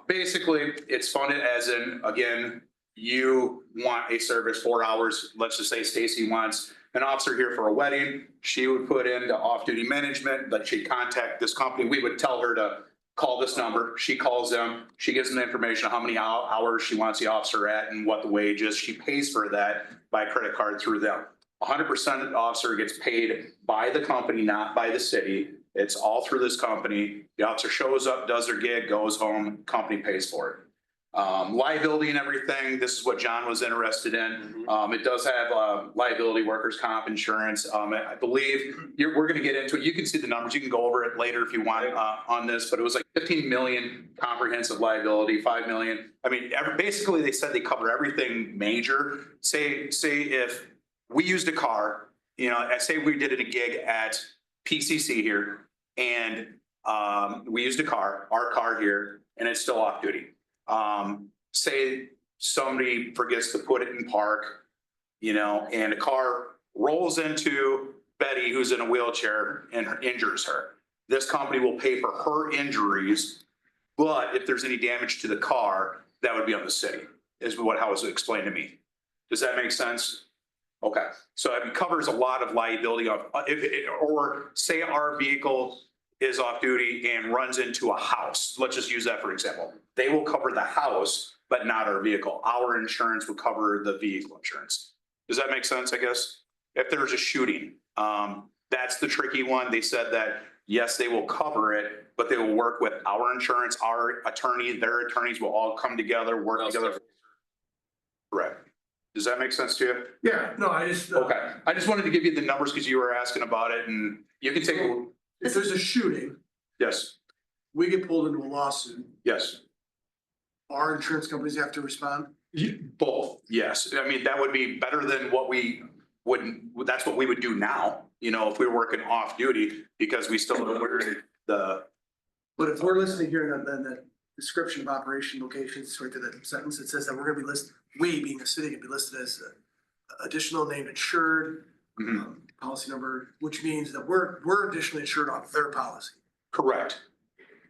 Basically, it's funded as in, again, you want a service 4 hours. Let's just say Stacy wants an officer here for a wedding. She would put in the off-duty management, but she'd contact this company. We would tell her to call this number. She calls them. She gives them the information of how many hours she wants the officer at and what the wage is. She pays for that by credit card through them. 100% of the officer gets paid by the company, not by the city. It's all through this company. The officer shows up, does their gig, goes home, company pays for it. Liability and everything, this is what John was interested in. It does have liability, workers' comp insurance. I believe we're going to get into it. You can see the numbers. You can go over it later if you want on this, but it was like 15 million comprehensive liability, 5 million. I mean, basically they said they cover everything major. Say if we used a car, you know, say we did a gig at PCC here, and we used a car, our car here, and it's still off duty. Say somebody forgets to put it in park, you know, and a car rolls into Betty, who's in a wheelchair, and injures her. this company will pay for her injuries. But if there's any damage to the car, that would be on the city, is how it was explained to me. Does that make sense? Okay, so it covers a lot of liability of, or say our vehicle is off duty and runs into a house. Let's just use that for example. They will cover the house, but not our vehicle. Our insurance will cover the vehicle insurance. Does that make sense, I guess? If there's a shooting, that's the tricky one. They said that, yes, they will cover it, but they will work with our insurance, our attorney, their attorneys will all come together, work together. Correct. Does that make sense to you? Yeah, no, I just. Okay, I just wanted to give you the numbers because you were asking about it and you can take, If there's a shooting, yes, we get pulled into a lawsuit, yes. our insurance companies have to respond. Both, yes. I mean, that would be better than what we wouldn't, that's what we would do now, you know, if we were working off duty because we still we're the, But if we're listening here and then the description of operation locations, right to that sentence, it says that we're gonna be listed, we being a city, gonna be listed as additional named insured. Mhm. Policy number, which means that we're additionally insured on their policy. correct.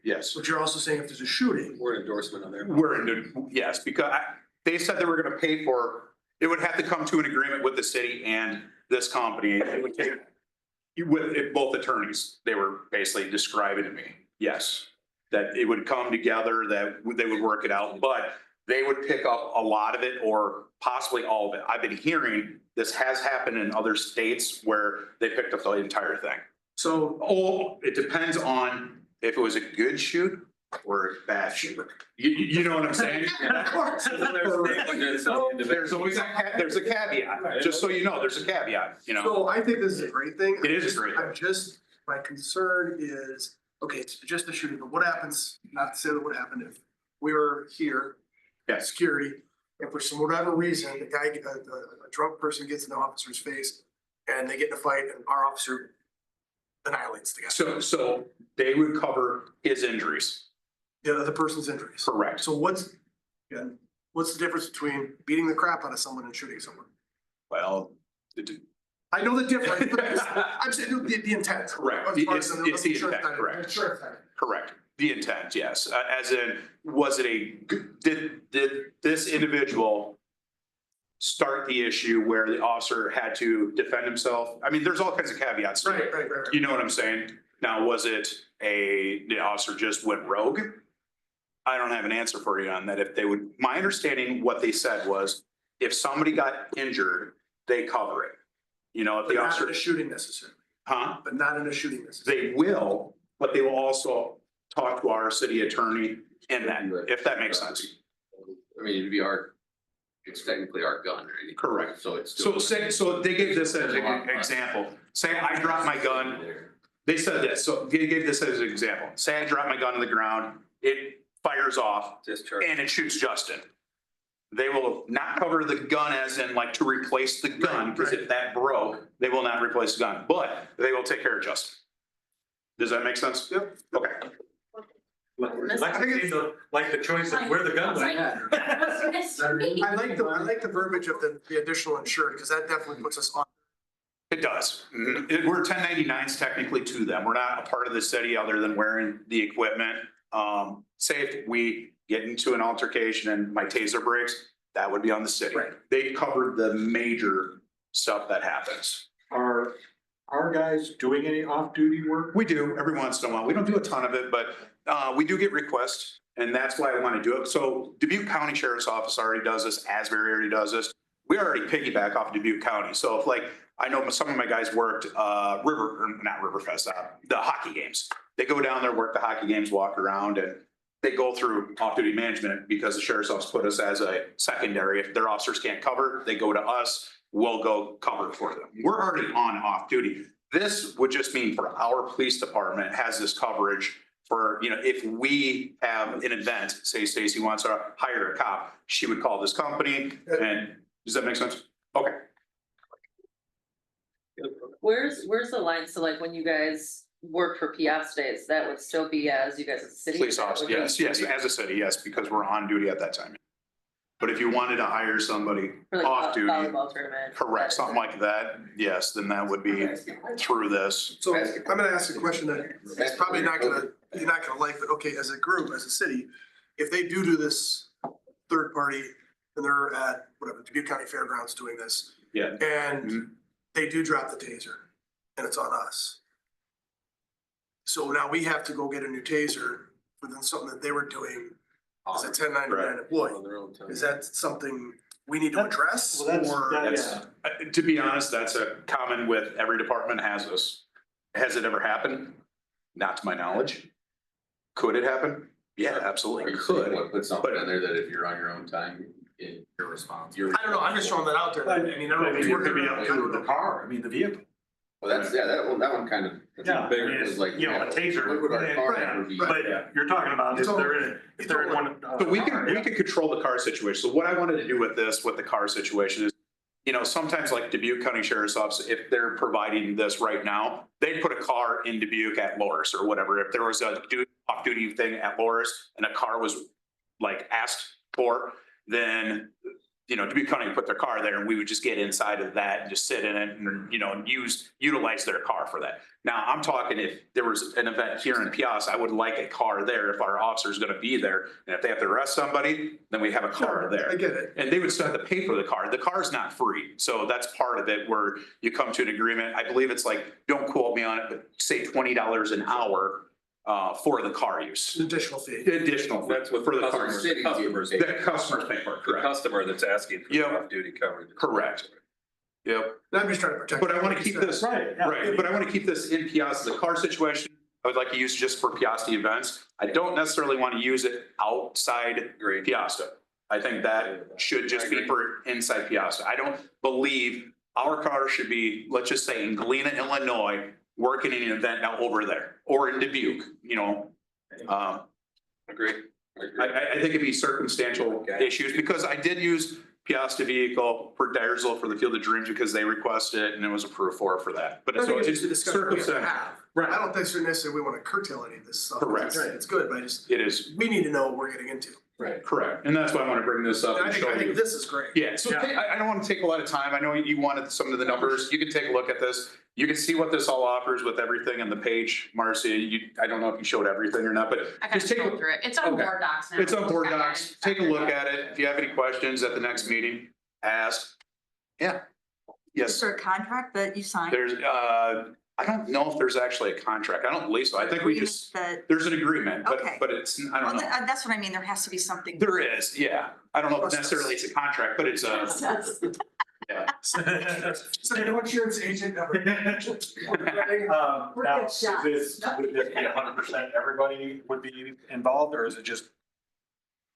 Yes, But you're also saying if there's a shooting, We're an endorsement on there. we're in, yes, because they said they were gonna pay for, it would have to come to an agreement with the city and this company. It would take, with both attorneys, they were basically describing to me, yes. That it would come together, that they would work it out, but they would pick up a lot of it or possibly all of it. I've been hearing this has happened in other states where they picked up the entire thing. so Oh, it depends on if it was a good shoot or a bad shoot. You know what I'm saying? There's always there's a caveat, just so you know, there's a caveat, you know? So I think this is a great thing. It is a great thing. I'm just, my concern is, okay, it's just a shooting, but what happens, not to say that would happen if we were here, Yes, security, if for some whatever reason, a drunk person gets in the officer's face and they get in a fight and our officer annihilates the guy. so they would cover his injuries, The other person's injuries. correct? So what's the difference between beating the crap out of someone and shooting someone? Well, I know the difference, but I'm saying the intent. Correct. As far as It's the insurance intent, side, correct. insurance side. correct, the intent, yes, as in, was it did this individual start the issue where the officer had to defend himself? I mean, there's all kinds of caveats to it. Right. You know what I'm saying? Now, was it the officer just went rogue? I don't have an answer for you on that. If they would, my understanding, what they said was, if somebody got injured, they cover it. You know, if But the not officer, in a shooting necessarily, huh? but not in a shooting necessarily. They will, but they will also talk to our city attorney in that, if that makes sense. I mean, it'd be it's technically our gun, right? Correct. So it's. So they gave this as an example. Say I drop my gun. They said this, so they gave this as an example. Say I drop my gun on the ground, it fires off Discharge. and it shoots Justin. They will not cover the gun as in like to replace the gun, because if that broke, they will not replace the gun, but they will take care of Justin. Does that make sense? Yep. Okay. Like the choice of where the gun went. I like the verbiage of the additional insured, because that definitely puts us on. It does. We're 1099s technically to them. We're not a part of the city other than wearing the equipment. Say if we get into an altercation and my taser breaks, that would be on the city. Right. They covered the major stuff that happens. Are our guys doing any off-duty work? We do every once in a while. We don't do a ton of it, but we do get requests, and that's why I want to do it. So Dubuque County Sheriff's Office already does this. Asbury already does this. We already piggyback off Dubuque County. So if like, I know some of my guys worked not Riverfest, the hockey games. They go down there, work the hockey games, walk around, and they go through off-duty management because the sheriff's office put us as a secondary. If their officers can't cover, they go to us. We'll go cover for them. We're already on off-duty. This would just mean for our police department has this coverage for, you know, if we have an event, say Stacy wants to hire a cop, she would call this company. And does that make sense? Okay. Where's the line? So like when you guys work for Peosta, that would still be as you guys as a city? Police officer, yes, as a city, yes, because we're on duty at that time. But if you wanted to hire somebody For like off duty, volleyball tournament. correct, something like that, yes, then that would be through this. So I'm gonna ask a question that is probably not gonna, you're not gonna like, but okay, as a group, as a city, if they do this third party and they're at whatever, Dubuque County Fairgrounds doing this. Yeah. And they do drop the taser and it's on us. So now we have to go get a new taser within something that they were doing as a 1099 employee. On their own time. Is that something we need to address Well, that's- or? That's, to be honest, that's a common with every department has this. Has it ever happened? Not to my knowledge. Could it happen? Yeah, absolutely, it could. Put something in there that if you're on your own time, you're responsible. I don't know, I'm just throwing that out there. I mean, I don't know. if we're gonna- The car, I mean, the vehicle. Well, that's, yeah, that one kind of. Yeah, bigger, I mean, is it's, like. you know, a taser. What would our car Right, ever be? But you're talking about if they're in one. So we can control the car situation. So what I wanted to do with this, with the car situation is, you know, sometimes like Dubuque County Sheriff's Office, if they're providing this right now, they'd put a car in Dubuque at Loris or whatever. If there was a off-duty thing at Loris and a car was like asked for, then, you know, Dubuque County would put their car there and we would just get inside of that and just sit in it and, you know, utilize their car for that. Now, I'm talking if there was an event here in Peosta, I would like a car there if our officer's gonna be there. And if they have to arrest somebody, then we have a car there. I get it. And they would still have to pay for the car. The car's not free. So that's part of it where you come to an agreement. I believe it's like, don't quote me on it, but say $20 an hour for the car use. Additional fee. Additional. That's what for the customers- car. City customers- gave The customers pay for it, The correct? customer that's asking for Yep. off-duty coverage. Correct. Yep. I'm just trying to protect. But I want to keep this, Right, yeah. right, but I want to keep this in Piasta. The car situation, I would like to use just for Piasta events. I don't necessarily want to use it outside Agreed. Piasta. I think that should just be for inside Piasta. I don't believe our car should be, let's just say in Galena, Illinois, working in an event now over there, or in Dubuque, you know. Agreed. I think it'd be circumstantial issues, because I did use Piasta vehicle for Dyersville for the Field of Dreams because they requested it and it was approved for that. But I think it's it's just a discussion we have to circumstantial. have. Right. I don't think necessarily we want to curtail any of this stuff. Correct. Right, it's good, but I just, It is, we need to know what we're getting into. correct. And that's why I want to bring this up And and I show think you. this is great. Yeah, so I don't want to take a lot of time. I know you wanted some of the numbers. You can take a look at this. You can see what this all offers with everything on the page. Marcia, I don't know if you showed everything or not, but I kind just of take, scrolled through it. It's on Okay. board docs now. it's on board Okay. docs. Take a look at it. If you have any questions at the next meeting, ask. Yeah. Yes, Is there a contract that you signed? there's, I don't know if there's actually a contract. I don't believe so. I think we just, That, there's an agreement, Okay. but it's, I well, don't know. that's what I mean, there has to be something. There is, yeah. I don't know if necessarily it's a contract, but it's a, yeah. So no insurance agent number. Now, We're is good this, would this be 100% everybody would be involved, or is it just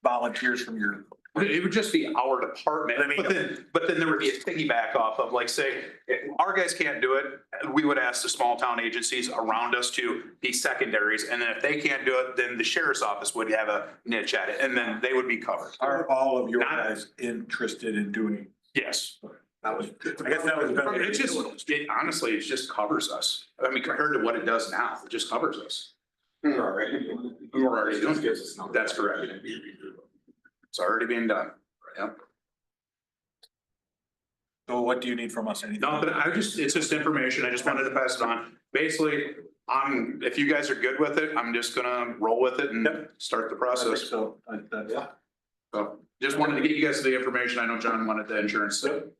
volunteers from your? It would just be our department, I mean- but then there would be a piggyback off of, like, say, if our guys can't do it, we would ask the small town agencies around us to be secondaries, and then if they can't do it, then the sheriff's office would have a niche at it, and then they would be covered. Are all of your Not- guys interested in doing? Yes. That was, I guess that was. It just, honestly, it just covers us. I mean, compared to what it does now, it just covers us. We're already doing it. That's correct. It's already being done. Yep. So what do you need from us? Anything? No, but it's just information. I just wanted to pass it on. Basically, if you guys are good with it, I'm just gonna roll with it and start the process. So, yeah. So just wanted to get you guys the information. I know John wanted the insurance. So-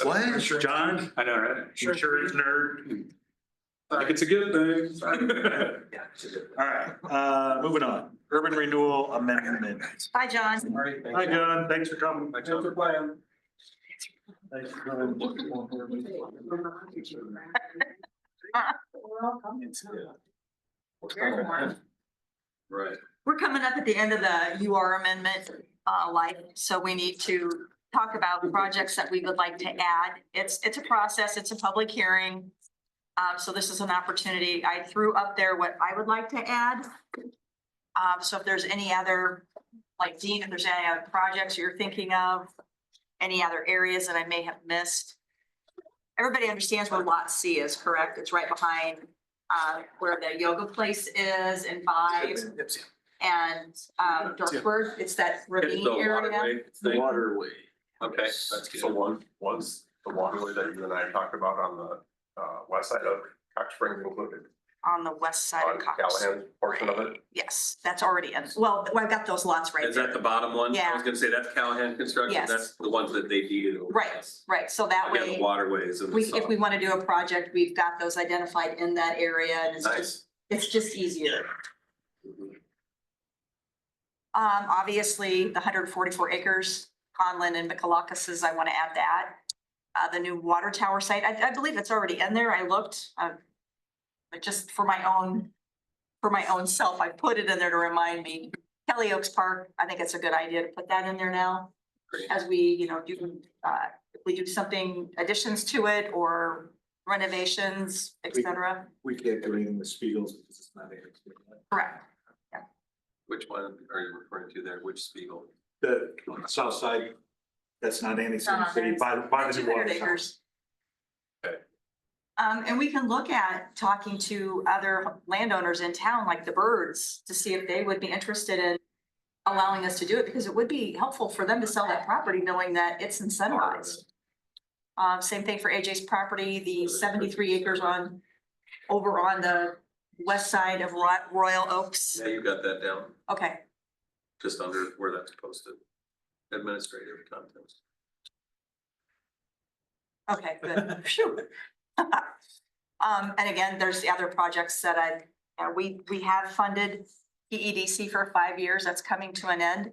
What, John? I know, right? Insurance nerd. Like it's a good thing. All right, moving on. Urban renewal amendment. Hi, John. Hi, John. Thanks for coming. Thanks for playing. Thanks for coming. Right. We're coming up at the end of the UR amendment life, so we need to talk about projects that we would like to add. It's a process, it's a public hearing. So this is an opportunity. I threw up there what I would like to add. So if there's any other, like Dean, if there's any other projects you're thinking of, any other areas that I may have missed. Everybody understands where Lot C is, correct? It's right behind where the yoga place is in 5. and Darksburg, it's that It's ravine the area. waterway The thing. waterway. Okay, that's So good. one was the waterway that you and I talked about on the west side of Cox Springs included On the west side on of Cox. Callahan's portion of it. Yes, that's already in, well, I've got those lots right Is that there. the bottom one? I Yeah. was gonna say that's Callahan Construction, Yes. that's the ones that they deeded over. Right, so that Again, the way, waterways and the if we stuff. wanna do a project, we've got those identified in that area and Nice. it's just easier. Obviously, the 144 acres, Conlin and Michalakis, I wanna add that. The new water tower site, I believe it's already in there, I looked, but just for my own self, I put it in there to remind me. Kelly Oaks Park, I think it's a good idea to put that in there now. Great. As we, do, if we do something, additions to it or renovations, et cetera. We can't do anything with Spiegels because it's not annexed. Correct. Which one are you referring to there? Which Spiegel? The south side, that's not annexed in the Not city annexed. by the new 200 water tower. acres. Okay. And we can look at talking to other landowners in town, like the Birds, to see if they would be interested in allowing us to do it, because it would be helpful for them to sell that property, knowing that it's incentivized. Same thing for AJ's property, the 73 acres over on the west side of Royal Oaks. Yeah, you got that down, Okay, just under where that's posted. Administrative content. okay, good. Phew. And again, there's the other projects that we have funded PEDC for 5 years. That's coming to an end.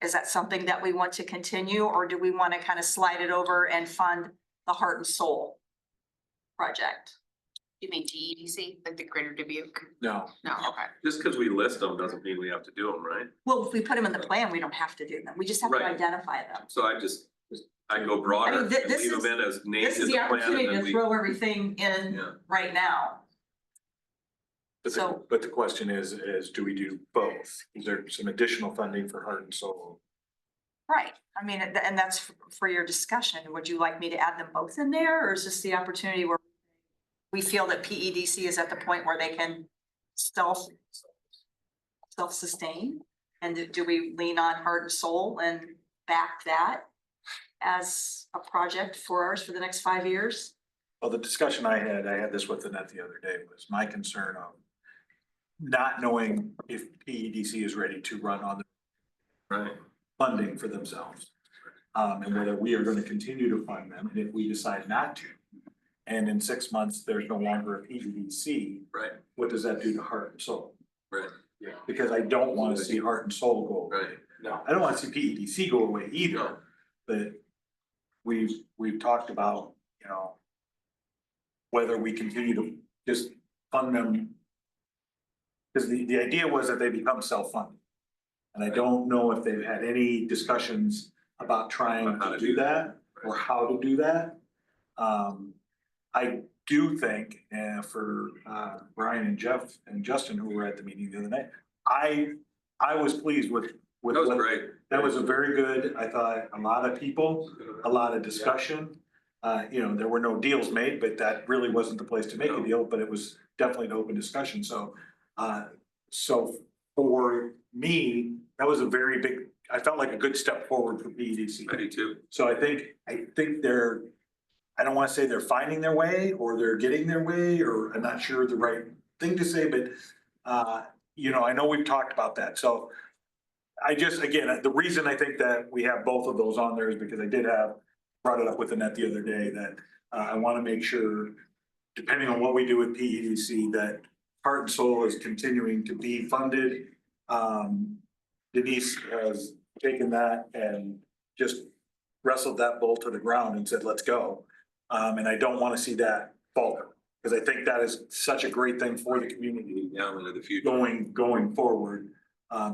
Is that something that we want to continue, or do we want to kind of slide it over and fund the Heart and Soul project? You mean TEDC, like the Greater Dubuque? No, No, okay. Just because we list them doesn't mean we have to do them, right? Well, if we put them in the plan, we don't have to do them. We just have to Right. identify them. So I go broader, I mean, and this leave is- them in as named This in is the the plan, opportunity and then to we. throw everything in Yeah. right now. So- but the question is do we do both? Is there some additional funding for Heart and Soul? Right, I mean, and that's for your discussion. Would you like me to add them both in there, or is this the opportunity where we feel that PEDC is at the point where they can self-sustain? And do we lean on Heart and Soul and back that as a project for ours for the next 5 years? Well, the discussion I had this with Annette the other day, was my concern of not knowing if PEDC is ready to run on the Right. funding for themselves. And whether we are gonna continue to fund them, and if we decide not to. And in 6 months, there's no longer a PEDC, Right, what does that do to Heart and Soul? right, Because I don't wanna see Heart and Soul go away. right. No, I don't wanna see PEDC go away either, No. but we've talked about, whether we continue to just fund them. Cause the idea was that they become self-funded. And I don't know if they've had any discussions about trying to do that or how to do that. I do think, for Brian and Jeff and Justin, who were at the meeting the other night, I was pleased with. That was what- great. That was a very good, I thought, a lot of people, a lot of discussion. There were no deals made, but that really wasn't the place to make a deal, but it was definitely an open discussion, so. So for me, that was a very big, I felt like a good step forward for PEDC. I do too. So I think they're, I don't wanna say they're finding their way or they're getting their way, or I'm not sure the right thing to say, but I know we've talked about that, so. Again, the reason I think that we have both of those on there is because I brought it up with Annette the other day, that I wanna make sure, depending on what we do with PEDC, that Heart and Soul is continuing to be funded. Denise has taken that and just wrestled that bull to the ground and said, let's go. And I don't wanna see that falter, because I think that is such a great thing for the community Down into the future. going forward.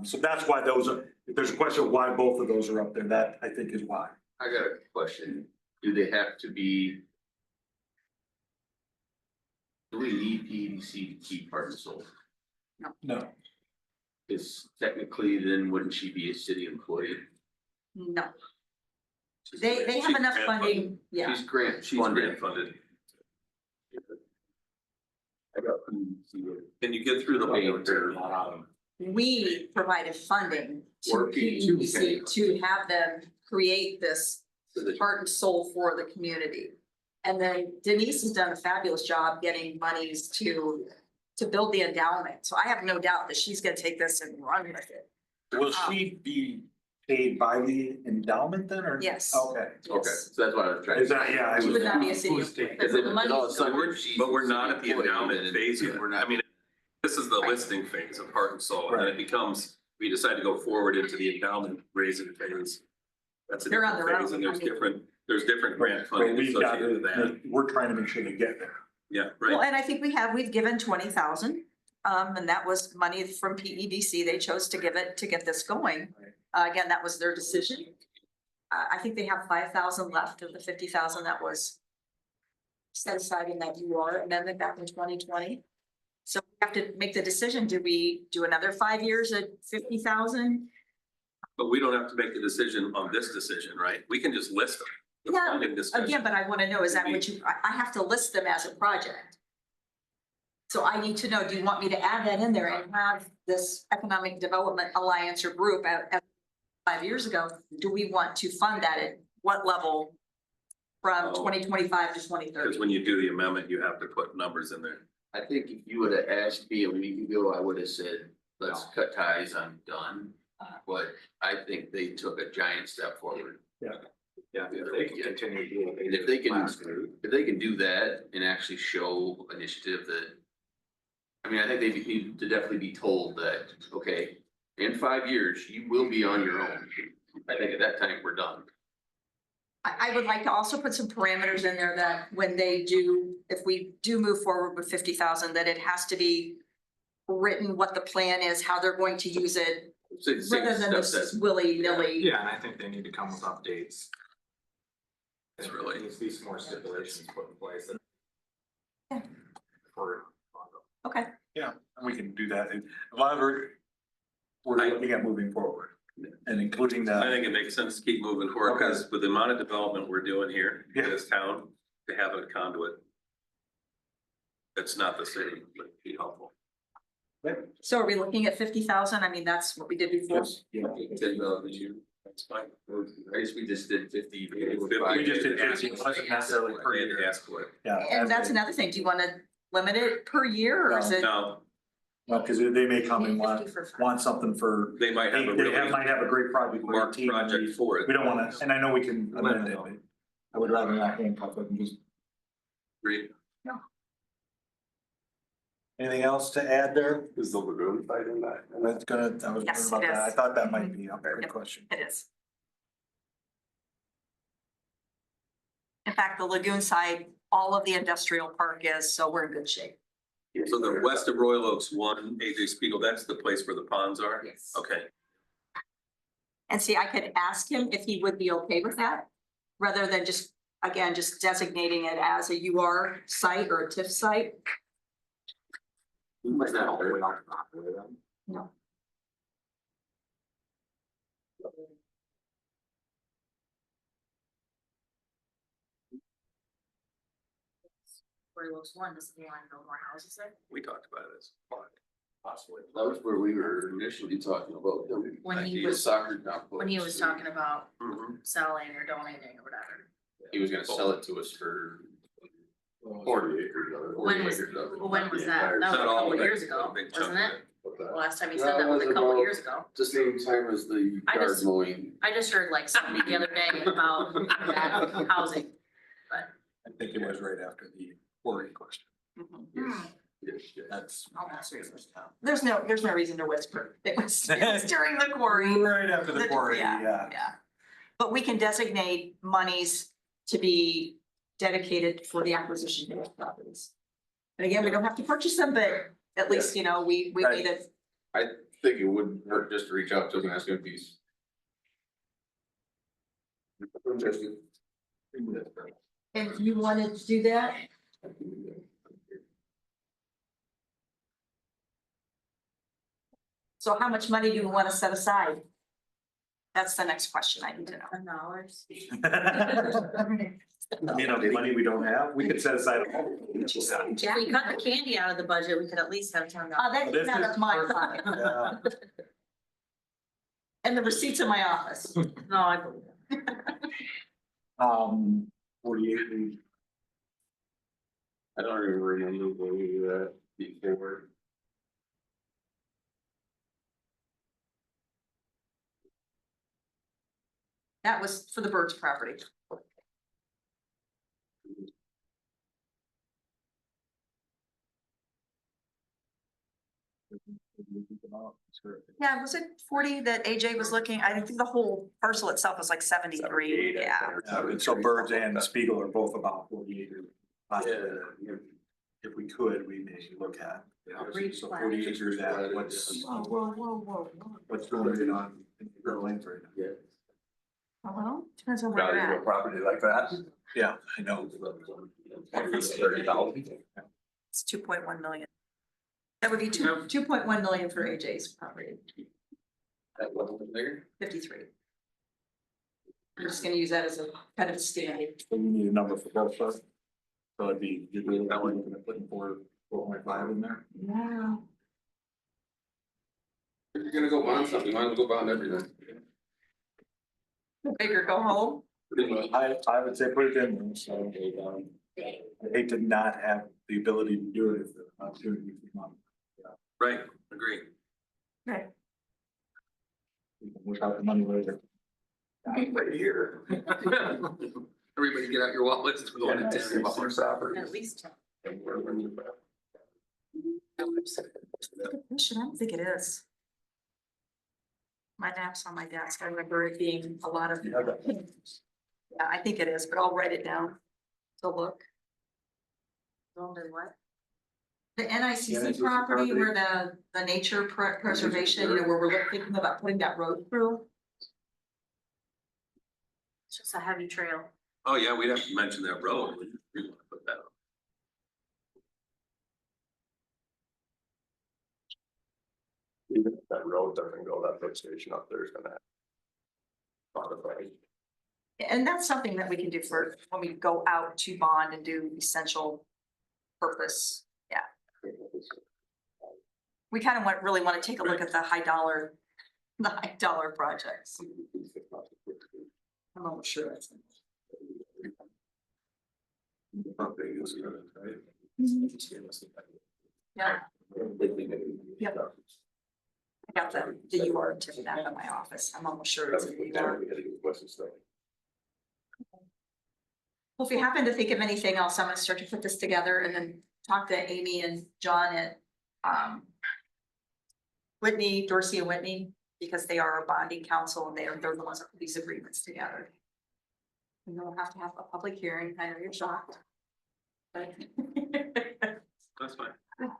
So that's why if there's a question of why both of those are up there, that I think is why. I got a question. Do they have to be? Do we need PEDC to keep Heart and Soul? No, Because technically, then wouldn't she be a city employee? No, they have enough funding, yeah. She's grant She's funded. grant funded. I got PEDC. Can you get through the Okay. whole? we provided funding to Working. PEDC to have them create this heart and soul for the community. And then Denise has done a fabulous job getting monies to build the endowment. So I have no doubt that she's gonna take this and run with it. Will she be paid by the endowment then, or? Yes. Okay. Okay, so that's what I was trying to. Is that, yeah. I She was- would not be a city. who's taking- Because it, The money- all of a sudden, But we're not at the endowment and phase yet. We're not. I mean, this is the listing phase of heart and soul, and then it becomes, we decide to go forward into the endowment raising phase. That's a They're on different their phase, own. and I mean- there's different grant But funding we've got, associated with that. we're trying to make sure they get there. Yeah, Well, right. and I think we've given 20,000, and that was money from PEDC. They chose to give it to get this going. Again, that was their decision. I think they have 5,000 left of the 50,000 that was set aside in that UR amendment back in 2020. So we have to make the decision. Do we do another 5 years at 50,000? But we don't have to make the decision on this decision, right? We can just list them. The Yeah, funding discussion. Again, but I want to know, is that what you, I have to list them as a project. So I need to know, do you want me to add that in there and have this Economic Development Alliance or group at 5 years ago? Do we want to fund that at what level from Oh. 2025 to Because 2030? when you do the amendment, you have to put numbers in there. I think if you would have asked me a week ago, I would have said, let's cut ties, I'm done. But I think they took a giant step forward. Yeah, if they can continue doing what they And did if they can, last year. if they can do that and actually show initiative that. I mean, I think they need to definitely be told that, okay, in 5 years, you will be on your own. I think at that time, we're done. I would like to also put some parameters in there that when they do, if we do move forward with 50,000, that it has to be written what the plan is, how they're going to use it, rather than this just willy-nilly. Yeah, and I think they need to come with updates. It's really- Needs to be some more stipulations put in place. Yeah. For. Okay, Yeah, and we can do that. And a lot of we're looking at moving forward and including I the, think it makes sense to keep moving forward, Okay. because with the amount of development we're doing here in Yeah. this town, to have a conduit. That's not the city, would be helpful. so are we looking at 50,000? I mean, that's what we did before. $10 this year. That's fine. I guess we just did 50. we just did 50, it wasn't necessarily per They had year. to ask for it. Yeah. And that's another thing. Do you want to limit it per year or is it? Now, No, because they may come and 50 for five? want something for, they might have a really might have a great project. for their marked team, and project for it. We don't wanna, and I know we can amend it, but I would rather not handcuff it and just. Agree. Anything else to add there? Is the lagoon site in that? That's gonna, I was Yes, wondering about it that. I is. thought that might be a very good Yep. question. It is. In fact, the lagoon side, all of the industrial park is, so we're in good shape. So the west of Royal Oaks, one AJ Spiegel, that's the place where the ponds are? Yes. Okay, And see, I could ask him if he would be okay with that, rather than just, again, just designating it as a UR site or a TIF site. Might not all the way off the property then. No. Where those one, does he want to build more houses there? we talked about it as part, possibly. That was where we were initially talking about. When he the was- Soccer complex. When he was talking about Mhm. selling or donating or whatever. He was gonna sell it to us for 40 acres of it. When was, acres of it. well, when was The that? entire That was a Not all couple of it, years a ago, big chunk wasn't of it? What's The that? last time he said that was a couple years ago. The same time as the I yard just- mowing. I just heard like something the other day about that housing. I think it was right after the quarry question. That's. There's no reason to whisper. It was during the quarry. Right after the quarry, yeah. Yeah. But we can designate monies to be dedicated for the acquisition of those properties. And again, we don't have to purchase them, but at least, we Right. made it. I think it wouldn't hurt just to reach out to him and ask him if he's. Interested. And you wanted to do that? So how much money do we want to set aside? That's the next question I need to know. $10. You know, the money we don't have, we could set aside. If we cut the candy out of the budget, we could at least have $10. That This came out is of my perfect. pocket Yeah. and the receipts in my office. No, I believe it. 48, we I don't even remember when we do that before. That was for the Birds property. Yeah, was it 40 that AJ was looking? I think the whole parcel itself was like 73, yeah. So Birds and Spiegel are both about 48 or possibly, if we could, we maybe look at. So 40 acres at what's Whoa, whoa, whoa, whoa, whoa. what's going on in Berlin right now. Well, depends on where you're Value of a at. property like that. Yeah, I know. 30,000. It's 2.1 million. That would be 2.1 million for AJ's property, That level there. 53. I'm just gonna use that as a kind of standard. So you need a number for both sides. So it'd be, you'd be that one, you're putting 4.5 in there. Yeah. If you're gonna go bond something, you might as well go bond everything. Bigger go home. I would say put it in, there, so, I hate to not have the ability to do it if the opportunity comes up. Right, agree. Okay. We can work out the money later. Right here. Everybody get out your wallets. We're going to Yeah, town. property. At least. And where when you- Good question. I don't think it is. My map's on my desk. I remember it being a lot of. You have that. Yeah, I think it is, but I'll write it down to look. Zoned in what? The NICC NICC property property. where the nature preservation, you know, where we're thinking about putting that road through. It's just a heavy trail. Oh, yeah, we'd have to mention that road. We want to put that on. Even if that road doesn't go, that lift station up there is gonna have. Modified. And that's something that we can do for when we go out to bond and do essential purpose. Yeah. We kind of really want to take a look at the high dollar projects. I'm almost sure that's. Something is good, right? Yeah, Yep. I got the UR tip back at my office. I'm almost sure it's a UR. Well, if you happen to think of anything else, I'm gonna start to put this together and then talk to Amy and John at Whitney, Dorsey and Whitney, because they are our bonding council and they're the ones that put these agreements together. And we'll have to have a public hearing, I know you're shocked. But That's fine.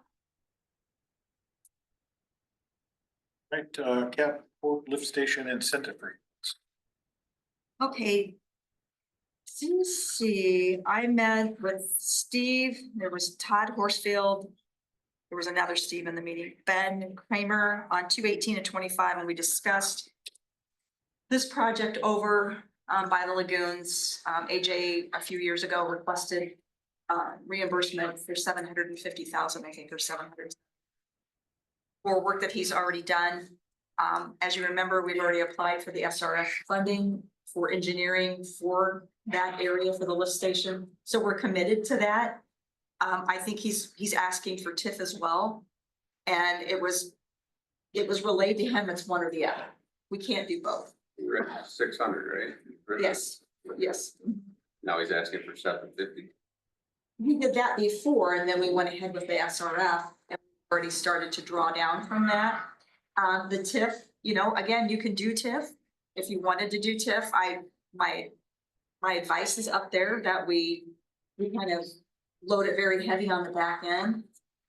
Right, cap lift station incentive rate. Okay. See, I met with Steve, there was Todd Horsfield. There was another Steve in the meeting, Ben Kramer on 218 and 25, and we discussed this project over by the lagoons. AJ a few years ago requested reimbursement for 750,000, I think, or 700. For work that he's already done. As you remember, we've already applied for the SRF funding for engineering for that area for the lift station. So we're committed to that. I think he's asking for TIF as well. And it was relayed to him, it's one or the other. We can't do both. You're at 600, right? Yes, yes. Now he's asking for 750. We did that before and then we went ahead with the SRF and already started to draw down from that. The TIF, you know, again, you can do TIF. If you wanted to do TIF, my advice is up there that we kind of load it very heavy on the back end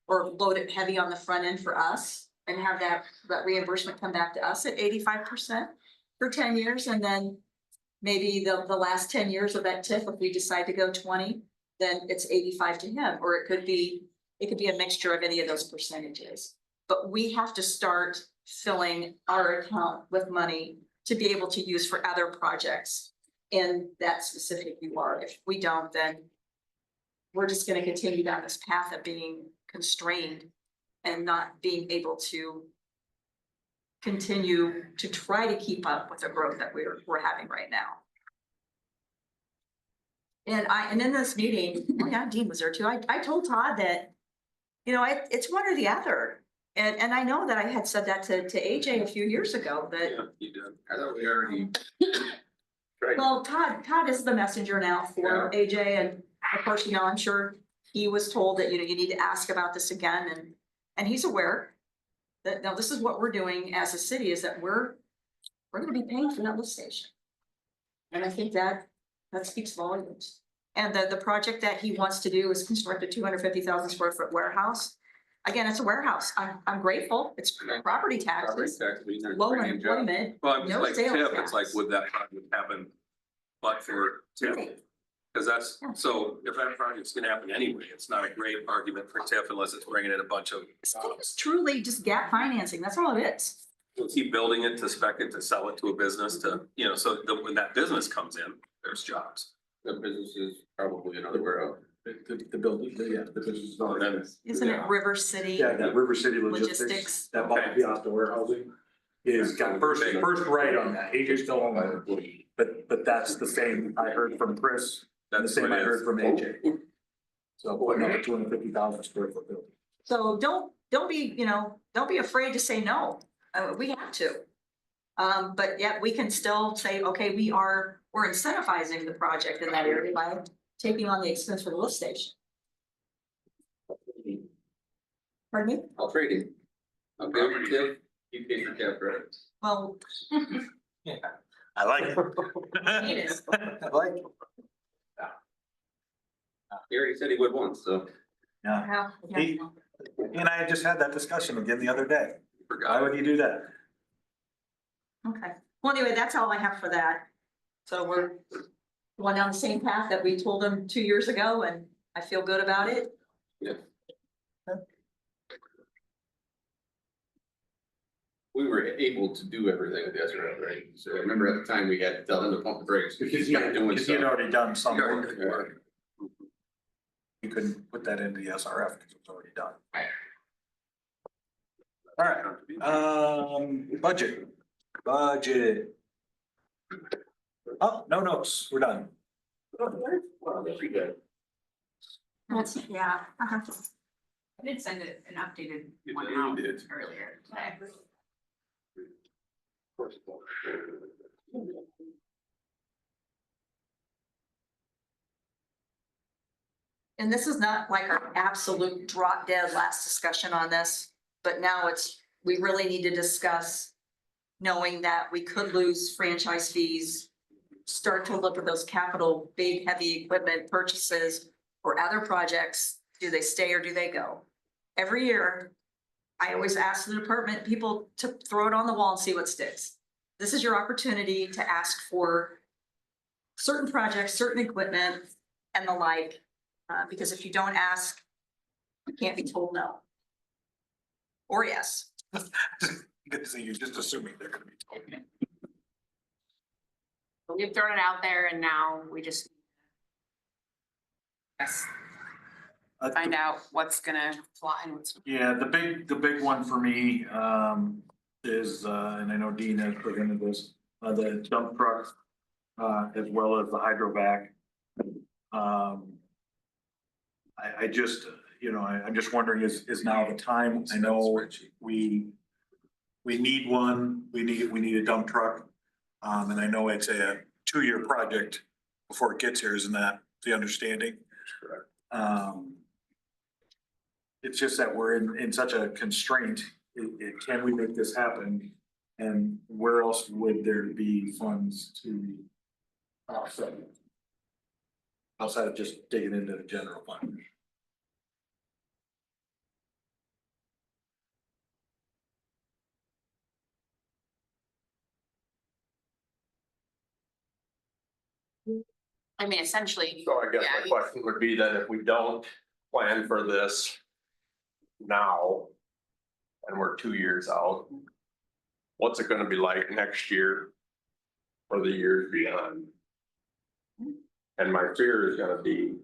or load it heavy on the front end for us and have that reimbursement come back to us at 85% for 10 years. And then maybe the last 10 years of that TIF, if we decide to go 20, then it's 85 to him, or it could be a mixture of any of those percentages. But we have to start filling our account with money to be able to use for other projects in that specific UR. If we don't, then we're just gonna continue down this path of being constrained and not being able to continue to try to keep up with the growth that we're having right now. And in this meeting, oh yeah, Dean was there too. I told Todd that, it's one or the other. And I know that I had said that to AJ a few years ago, that, Yeah, you did. I thought we already. Right. well, Todd is the messenger now for AJ, and of course, I'm sure he was told that, you need to ask about this again, and he's aware that, no, this is what we're doing as a city, is that we're gonna be paying for that lift station. And I think that speaks volumes. And the project that he wants to do is construct a 250,000 square foot warehouse. Again, it's a warehouse. I'm grateful. It's property taxes, low unemployment, Well, I'm just no like sales TIF, tax. it's like, would that project happen? But for TIF, Right. because that's, Yeah. so if that project's gonna happen anyway, it's not a great argument for TIF unless it's bringing in a bunch of. It's truly just gap financing. That's all it is. We'll keep building it to spec it, to sell it to a business to, so when that business comes in, there's jobs. The business is probably another warehouse. The building, the business is And already. then, Isn't it River City? Yeah, that River City Logistics, Logistics. that bought Peosta warehousing is got first right on that. AJ still owns it. But that's the same I heard from Chris, and the that's same what I it heard is. from AJ. So putting up a 250,000 square foot building. So don't be afraid to say no. We have to. But yet we can still say, okay, we're incentivizing the project in that area by taking on the expense for the lift station. Pardon me? I'll trade him. I'll pay for TIF, you pay for TIF credits. Well, I like it. It is. I like it. He already said he would once, so. Yeah. yeah. He- And I just had that discussion again the other day. Why Forgot. would you do that? Okay, well, anyway, that's all I have for that. So we're going down the same path that we told them 2 years ago, and I feel good about it. We were able to do everything with the SRF, right? So I remember at the time we had to tell them to pump the brakes because you were doing Because you'd stuff. already done some You already work. did work. You couldn't put that into the SRF because it was already done. All right, budget. Oh, no notes, we're done. That's, yeah. uh-huh. I did send it an updated You one did, you out did. earlier today. And this is not like our absolute drop dead last discussion on this, but now we really need to discuss knowing that we could lose franchise fees, start to look at those capital, big, heavy equipment purchases or other projects. Do they stay or do they go? Every year, I always ask the department people to throw it on the wall and see what sticks. This is your opportunity to ask for certain projects, certain equipment and the like. Because if you don't ask, you can't be told no. Or yes. Because you're just assuming they're gonna be told. We've thrown it out there and now we just. Yes, find out what's gonna fly and what's. Yeah, the big one for me, is, and I know Dean has presented this, the dump truck, as well as the hydrovac. I just, I'm just wondering, is now the time? I know we need one, we need a dump truck. And I know it's a 2-year project before it gets here, isn't that the understanding? Correct. It's just that we're in such a constraint, can we make this happen? And where else would there be funds to offset it? Outside of just digging into the general fund. I mean, essentially. So I guess yeah, my question would be that if we don't plan for this now, and we're 2 years out, what's it gonna be like next year or the years beyond? And my fear is gonna be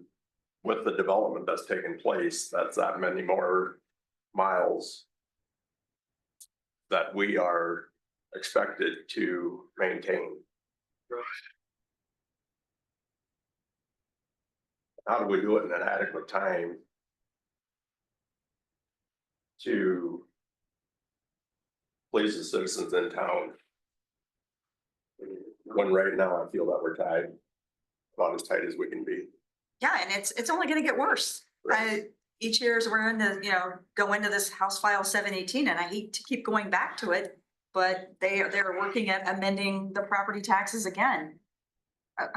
with the development that's taking place, that's that many more miles that we are expected to maintain. How do we do it in an adequate time to please the citizens in town? When right now I feel that we're tied, about as tight as we can be. Yeah, and it's only gonna get worse. Each year as we're in the, go into this House File 718, and I hate to keep going back to it, but they're working at amending the property taxes again.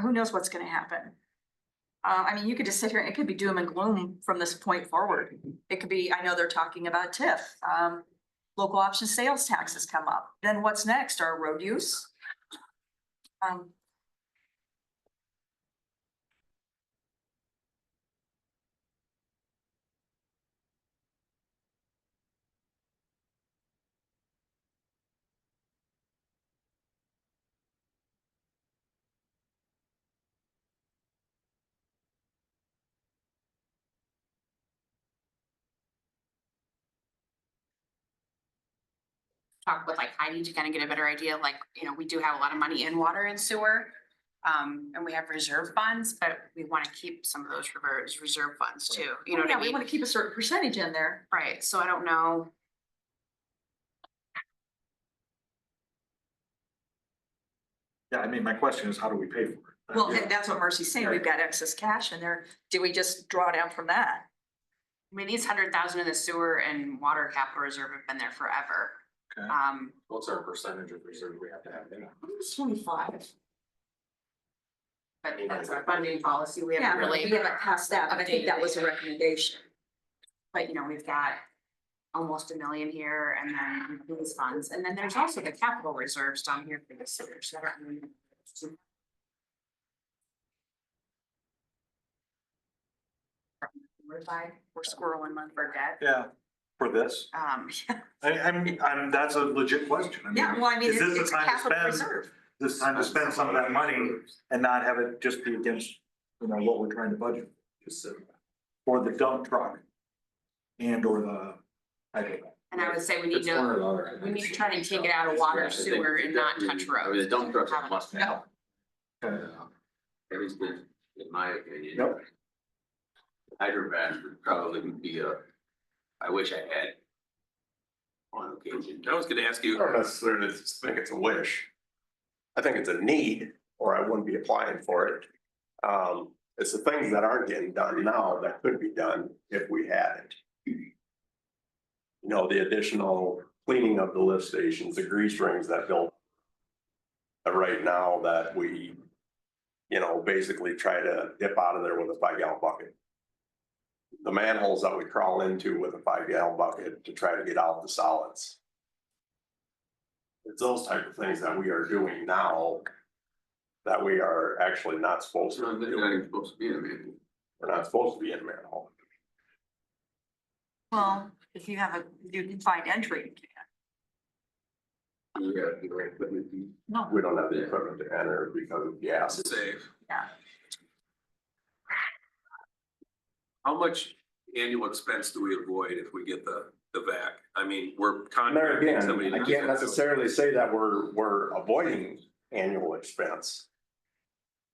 Who knows what's gonna happen? I mean, you could just sit here and it could be doom and gloom from this point forward. It could be, I know they're talking about TIF, local option sales taxes come up. Then what's next? Our road use? Talk with like Heidi to kind of get a better idea, like, we do have a lot of money in water and sewer. And we have reserve funds, but we want to keep some of those reserve funds too, you know what Yeah, I we mean? want to keep a certain percentage in there. Right, so I don't know. Yeah, I mean, my question is, how do we pay for it? Well, and that's what Mercy's saying. We've got excess cash in there. Do we just draw down from that? I mean, these 100,000 in the sewer and water capital reserve have been there forever. Okay. What's our percentage of reserve we have to have in? It's 25. But that's our funding policy, we Yeah, haven't really. we haven't passed that, but I think that was a recommendation. But we've got almost $1 million here and then these funds, and then there's also the capital reserves down here for the sewer, so I don't really. We're squirreling money for debt. Yeah, for this, that's a legit question. I mean, Yeah, well, I mean, is this the it's time to capital spend- reserve. This time to spend some of that money and not have it just be against, what we're trying to budget. Just for the dump truck and or the hydro. And I would say we need to try to take it out of water, sewer and not touch I mean, the roads. dump trucks are must have. Okay. At least in my opinion. Yep. Hydrovac would probably be I wish I had. On occasion. I was gonna ask I you, don't necessarily think it's a wish. I think it's a need, or I wouldn't be applying for it. It's the things that aren't getting done now that could be done if we had it. The additional cleaning of the lift stations, the grease rings that built. Right now that we, basically try to dip out of there with a 5-gallon bucket. The manholes that we crawl into with a 5-gallon bucket to try to get out the solids. It's those type of things that we are doing now that we are actually not supposed So to they're do. not even supposed to be in a man. We're not supposed to be in a manhole. Well, if you have you can find entry, you can. Yeah, the right equipment. No. We don't have the equipment to enter because of gas. save. Yeah. How much annual expense do we avoid if we get the vac? I mean, we're There contracting again, somebody. to I do can't that. necessarily say that we're avoiding annual expense.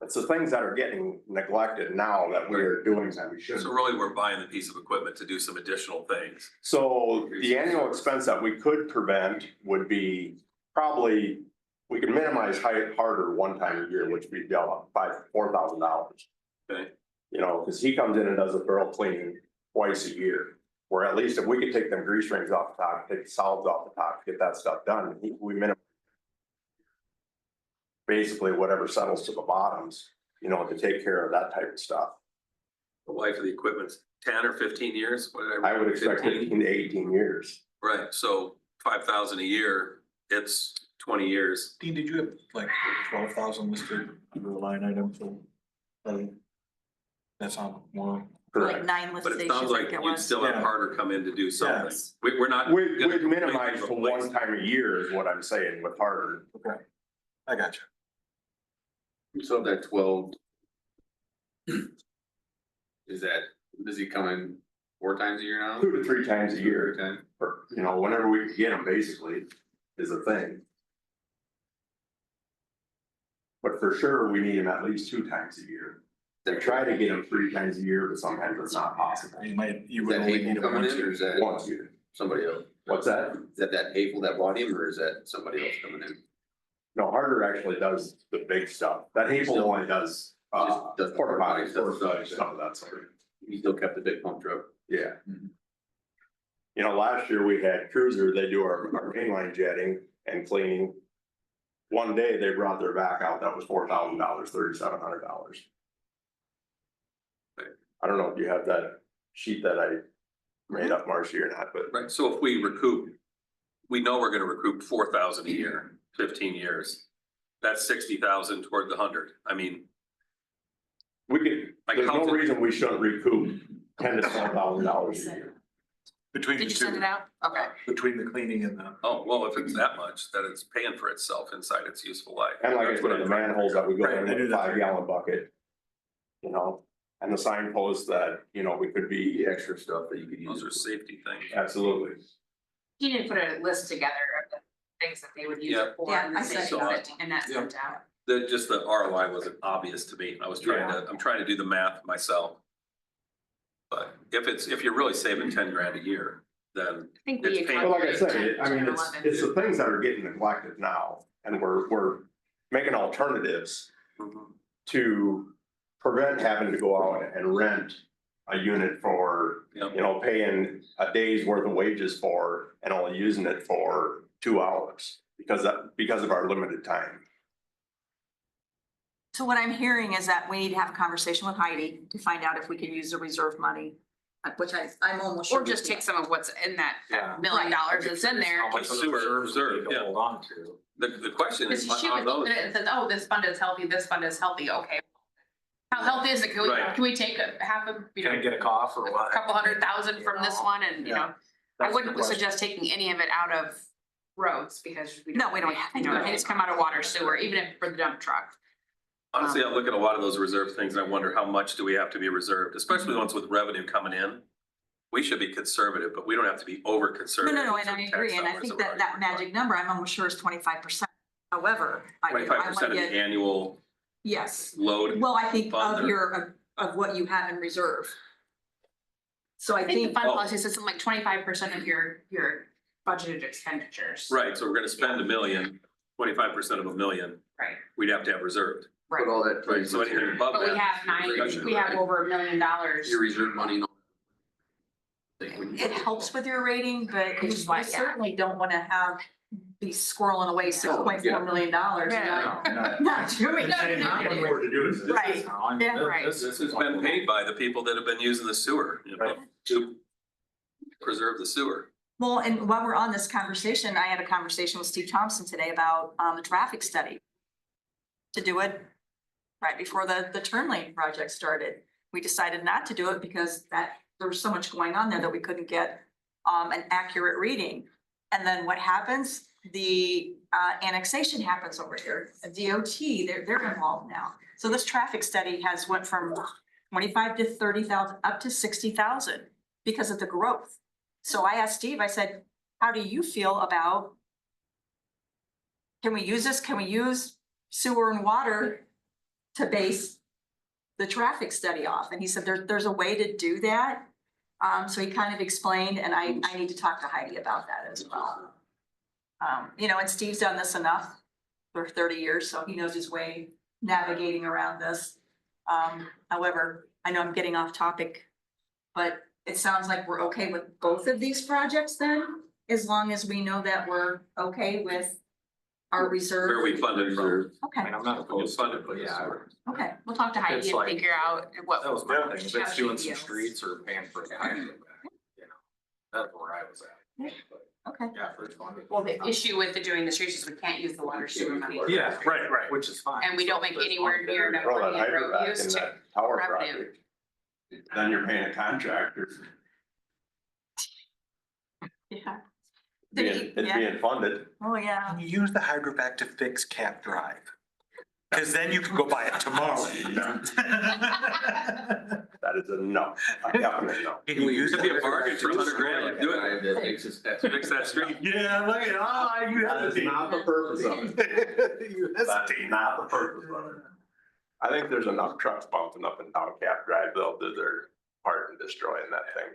It's the things that are getting neglected now that we are doing that we shouldn't. So really, we're buying the piece of equipment to do some additional things. So the annual expense that we could prevent would be probably, we could minimize harder one time a year, which would be about $4,000. Okay. Cause he comes in and does a thorough cleaning twice a year. Where at least if we could take them grease rings off the top, take the solids off the top, get that stuff done, we minimize. Basically whatever settles to the bottoms, to take care of that type of stuff. The life of the equipment's 10 or 15 years, what did I? I would expect 15 to 18 years. Right, so 5,000 a year, it's 20 years. Dean, did you have like 12,000 listed under the line item for? That's on more. Like 9 lift But it stations. sounds I like think it you'd was. still have Yeah. Harder come in to do something. Yes. We're not. We'd gonna completely minimize to replace one time a year is what I'm saying with harder. Okay, I got you. So that 12 Is that, does he come in 4 times a year now? 2 to 3 times a 2 year, times? or, you know, whenever we can get them, basically, is a thing. But for sure, we need them at least 2 times a year. They try to get them 3 times a year, but sometimes it's not possible. You Is would that only need Hateful it coming once in a or year. is that Once a year. somebody else? What's that? Is that Hateful that bought him or is that somebody else coming in? No, Harder actually does the big stuff. That Hateful only does, Just does porta potties, stuff. stuff of that sort. He still kept the big pump truck. Yeah. You know, last year we had Cruiser, they do our mainline jetting and cleaning. One day they brought their back out, that was $4,000, $3,700. I don't know if you have that sheet that I made up, Marcy, or not, but Right, so if we recoup, we know we're gonna recoup 4,000 a year, 15 years. That's 60,000 toward the 100. I mean, we could, I there's no counted- reason we shouldn't recoup $10,000 to $12,000 a year. Between the Did you send it two, out? Okay. between the cleaning and the. oh, well, if it's that much, then it's paying for itself inside its useful life. And like I That's what said, I'm the trying to manholes that we go Right, in I knew with a that. 5-gallon bucket. You know, and the signposts that, you know, we could be, The extra stuff that you could use. Those are safety things. absolutely. He didn't put a list together of the things that they would use it for, Yeah, and I then saw they that. sent it, and that's sent out. Just the ROI wasn't obvious to me. I was trying to, I'm trying to do the math myself. But if you're really saving 10 grand a year, then I think It's we. painful. But like I said, calculated I mean, 10, it's, 11. it's the things that are getting neglected now, and we're making alternatives to prevent having to go out and rent a unit for, you know, you know, paying a day's worth of wages for and only using it for 2 hours because of our limited time. So what I'm hearing is that we need to have a conversation with Heidi to find out if we can use the reserve money, which I'm almost sure. Or just take some of what's in that Yeah. $1 million that's in there. much of the reserve, yeah. Hold on to. the question is Because she on would look those. at it and says, oh, this fund is healthy, this fund is healthy, okay. How healthy is it? Right. Can we take half of, you Can I know, get a cough or a what? couple $100,000 from this one and, you know, I That's the wouldn't question. suggest taking any of it out of roads because we don't. No, we don't have You know, to. things come out of water sewer, even if for the dump truck. Honestly, I look at a lot of those reserve things and I wonder how much do we have to be reserved, especially the ones with revenue coming in. We should be conservative, but we don't have to be over No, conservative. no, and I agree, and I think that magic number, I'm almost sure is 25%. However, I 25% want of to the get, annual yes, load. well, I think Fund of or- your, of what you have in reserve. So I I think the think, fund Oh. policy says something like 25% of your budgeted expenditures. Right, so we're gonna spend $1 million, 25% of $1 million, Right, we'd have to have reserved. right. Put all that. Right, so anything above But we that. have we have over $1 million. Your reserve money. and all that. it helps with your rating, but Which you is why, yeah. certainly don't want to have, be squirreling away $6.4 million and not doing No, it. no, no. Right. Yeah, right. This has been paid by the people that have been using the sewer, you know, to preserve the sewer. Well, and while we're on this conversation, I had a conversation with Steve Thompson today about the traffic study. To do it right before the turn lane project started. We decided not to do it because there was so much going on there that we couldn't get an accurate reading. And then what happens? The annexation happens over here. DOT, they're involved now. So this traffic study has went from 25 to 30,000 up to 60,000 because of the growth. So I asked Steve, I said, how do you feel about, can we use this? Can we use sewer and water to base the traffic study off? And he said, there's a way to do that. So he kind of explained, and I need to talk to Heidi about that as well. You know, and Steve's done this enough for 30 years, so he knows his way navigating around this. However, I know I'm getting off topic, but it sounds like we're okay with both of these projects then, as long as we know that we're okay with our reserve. Where we funded from. Okay, I'm not opposed to it, but yeah. okay. We'll talk to Heidi It's and like- figure out what. That was my thing, if how it's she doing some feels. streets or paying for the hydro back, you know, that's where I was at. But, Okay. yeah, for funding. Well, the issue with doing the streets is we can't use the water sewer money. Yeah, right, which is fine. And we don't make anywhere near enough Throw that money in hydrant road back in use to. that tower revenue. project. Then you're paying a contractor. Yeah. It's being funded. Oh, yeah. Can you use the hydrovac to fix Cap Drive? Cause then you can go buy it tomorrow. That is a no, a definite no. Can you use Could be a it? bargain for $100. Do it. That makes us, that's. Fix that street. Yeah, look at, you That is not the purpose of it. You That's hesitate. not the purpose of it. I think there's enough trucks bumping up and down Cap Drive, they'll do their part in destroying that thing.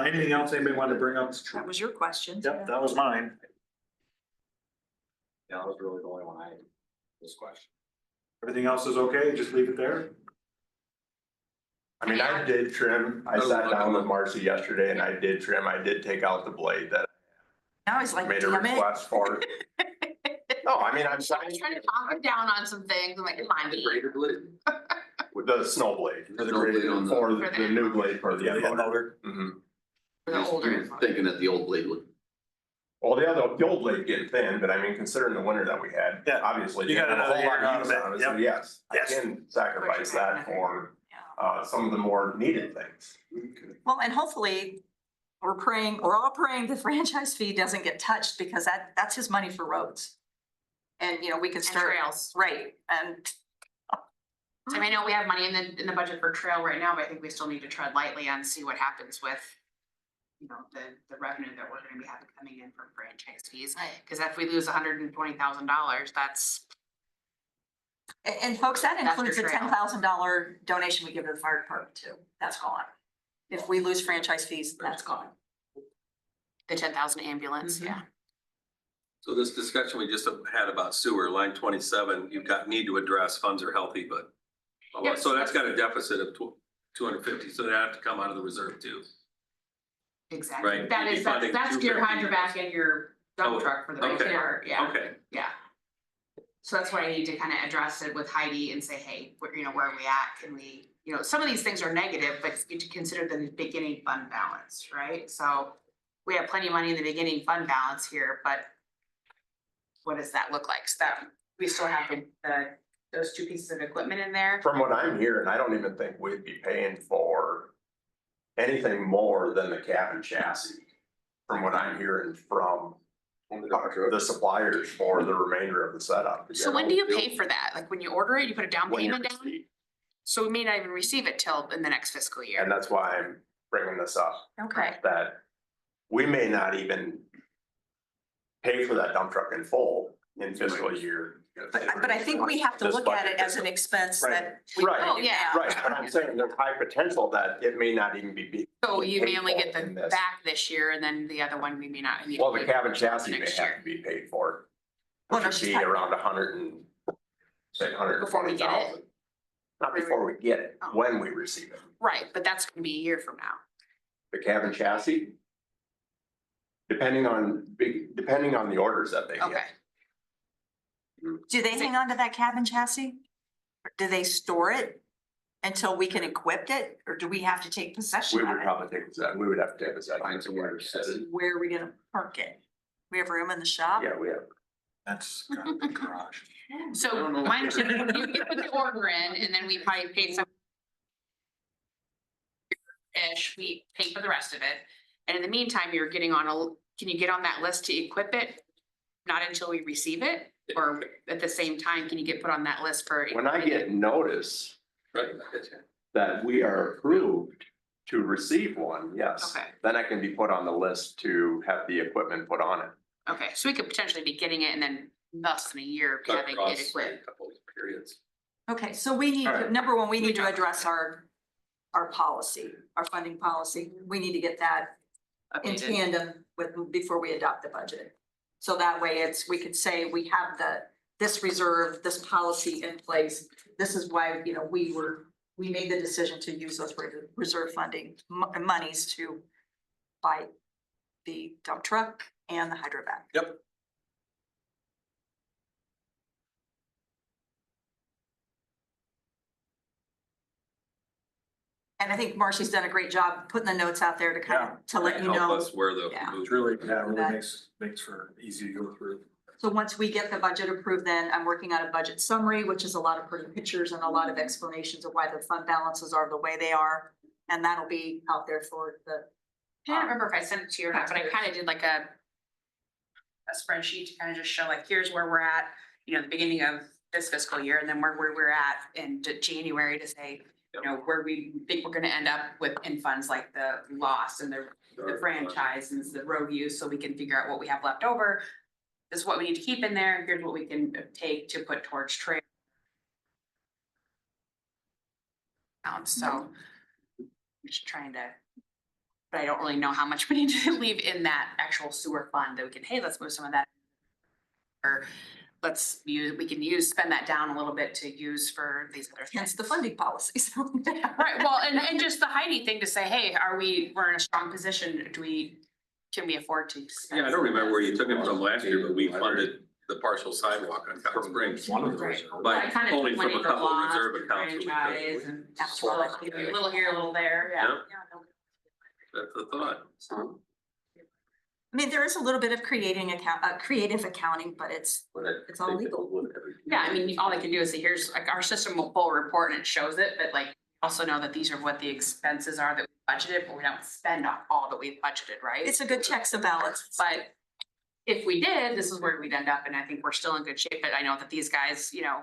Anything else anybody wanted to bring up? That was your question. Yep, that was mine. Yeah, that was really the only one I, this question. Everything else is okay, just leave it there? I mean, I did trim, I sat down with Marcy yesterday and I did trim, I did take out the blade that Now he's I like, made a damn it. request for. No, I mean, I'm I was trying to talk him down on some things, I'm like, come on, Dee. Greater blade? with the snow blade, The snow blade on the- for the new blade for the The end loader. loader? Mhm. For the older You're info. thinking that the old blade would. Well, the old blade getting thin, but I mean, considering the winter that we had, Yeah. obviously. You got didn't have a another whole lot year out of of use it. on it, Yep. so yes, I Yes. can sacrifice that for, some of the more needed things. Well, and hopefully, we're all praying the franchise fee doesn't get touched because that's his money for roads. And, you know, we can And start, trails. right, and So I know we have money in the budget for trail right now, but I think we still need to tread lightly and see what happens with, you know, the revenue that we're gonna be having coming in from franchise fees. Cause if we lose $120,000, that's, and folks, that That's includes the your trail. $10,000 donation we give to the fire department too. That's gone. If we lose franchise fees, that's gone. the 10,000 ambulance, Mhm. yeah. So this discussion we just had about sewer, line 27, you've got need to address, funds are healthy, but. Yep. So that's got a deficit of 250, so they have to come out of the reserve too. Exactly. Right, That you'd is, be funding that's your 250. hydrovac and your dump Oh, truck for the okay. regular, yeah, Okay, yeah. So that's why I need to kind of address it with Heidi and say, hey, where, you know, where are we at? Can we, you know, some of these things are negative, but you need to consider the beginning fund balance, right? So we have plenty of money in the beginning fund balance here, but what does that look like? So that, we still have those two pieces of equipment in there. From what I'm hearing, I don't even think we'd be paying for anything more than the cab and chassis. From what I'm hearing from the suppliers for the remainder of the setup. So when do you pay for that? Like when you order it, you put a down When you payment down? receive. So we may not even receive it till in the next fiscal year. And that's why I'm bringing this up, Okay. that we may not even pay for that dump truck in full in fiscal year. But I think we have to This look at budget it as an fiscal. expense Right. that. we Right. Oh, put yeah. down. Right, but I'm saying there's high potential that it may not even be. So you may only get in the this. back this year and then the other one we may not. need to Well, the wait cabin until chassis may next have year. to be paid for. Well, no, Which would she's be talking- around 100 Before we get it? 120,000. Not before we get it, Oh. when we receive it. Right, but that's gonna be a year from now. The cabin chassis. Depending on the orders that they Okay. get. Do they hang on to that cabin chassis? Or do they store it until we can equip it, or do we have to take possession We of would it? probably take that, we would have to take this. Find somewhere to set it. Where are we gonna park it? We have room in the shop? Yeah, we have. That's got a big garage. So I don't know. mine, you get the order in and then we probably pay some. Ish, we pay for the rest of it. And in the meantime, you're getting on can you get on that list to equip it? Not until we receive it, or at the same time, can you get put on that list for? When I get notice right. that we are approved to receive one, yes. Okay. Then I can be put on the list to have the equipment put on it. Okay, so we could potentially be getting it and then less than a year Cut having across it a equipped. couple of periods. Okay, so we need, All right. number one, we We need to don't. address our policy, our funding policy. We need to get that in Updated. tandem with, before we adopt the budget. So that way we could say we have this reserve, this policy in place. This is why, you know, we made the decision to use those reserve funding monies to buy the dump truck and the hydrovac. Yep. And I think Marcy's done a great job putting the notes out there to kind of, to let you Help know. us where the. Yeah. It's really, yeah, it really That- makes for easy to go through. So once we get the budget approved, then I'm working on a budget summary, which is a lot of pretty pictures and a lot of explanations of why the fund balances are the way they are. And that'll be out there for the, I can't remember if I sent it to you or not, but I kind of did like a a spreadsheet to kind of just show like, here's where we're at, you know, the beginning of this fiscal year, and then where we're at in January to say, you know, where we think we're gonna end up with in funds like the loss and the franchise and the road use, so we can figure out what we have left over. This is what we need to keep in there, here's what we can take to put towards trail. So, I'm just trying to, but I don't really know how much we need to leave in that actual sewer fund that we can, hey, let's move some of that. Or we can spend that down a little bit to use for these other things. Hence the funding policies. Right, well, and just the Heidi thing to say, hey, we're in a strong position, can we afford to spend? Yeah, I don't remember where you took it from last year, but we funded the partial sidewalk on Cotton Springs. One of Right. those. I kind of only took from money a for couple of loss, reserve accounts that we took. franchise, and that's what, like, a little here, a little there, yeah. Yeah. That's the thought. So, I mean, there is a little bit of creative accounting, but it's all legal. yeah, I mean, all I can do is say, here's, like, our system will pull a report and it shows it, but like, also know that these are what the expenses are that we budgeted, but we don't spend all that we've budgeted, right? It's a good checks and balances. But if we did, this is where we'd end up, and I think we're still in good shape, but I know that these guys, you know,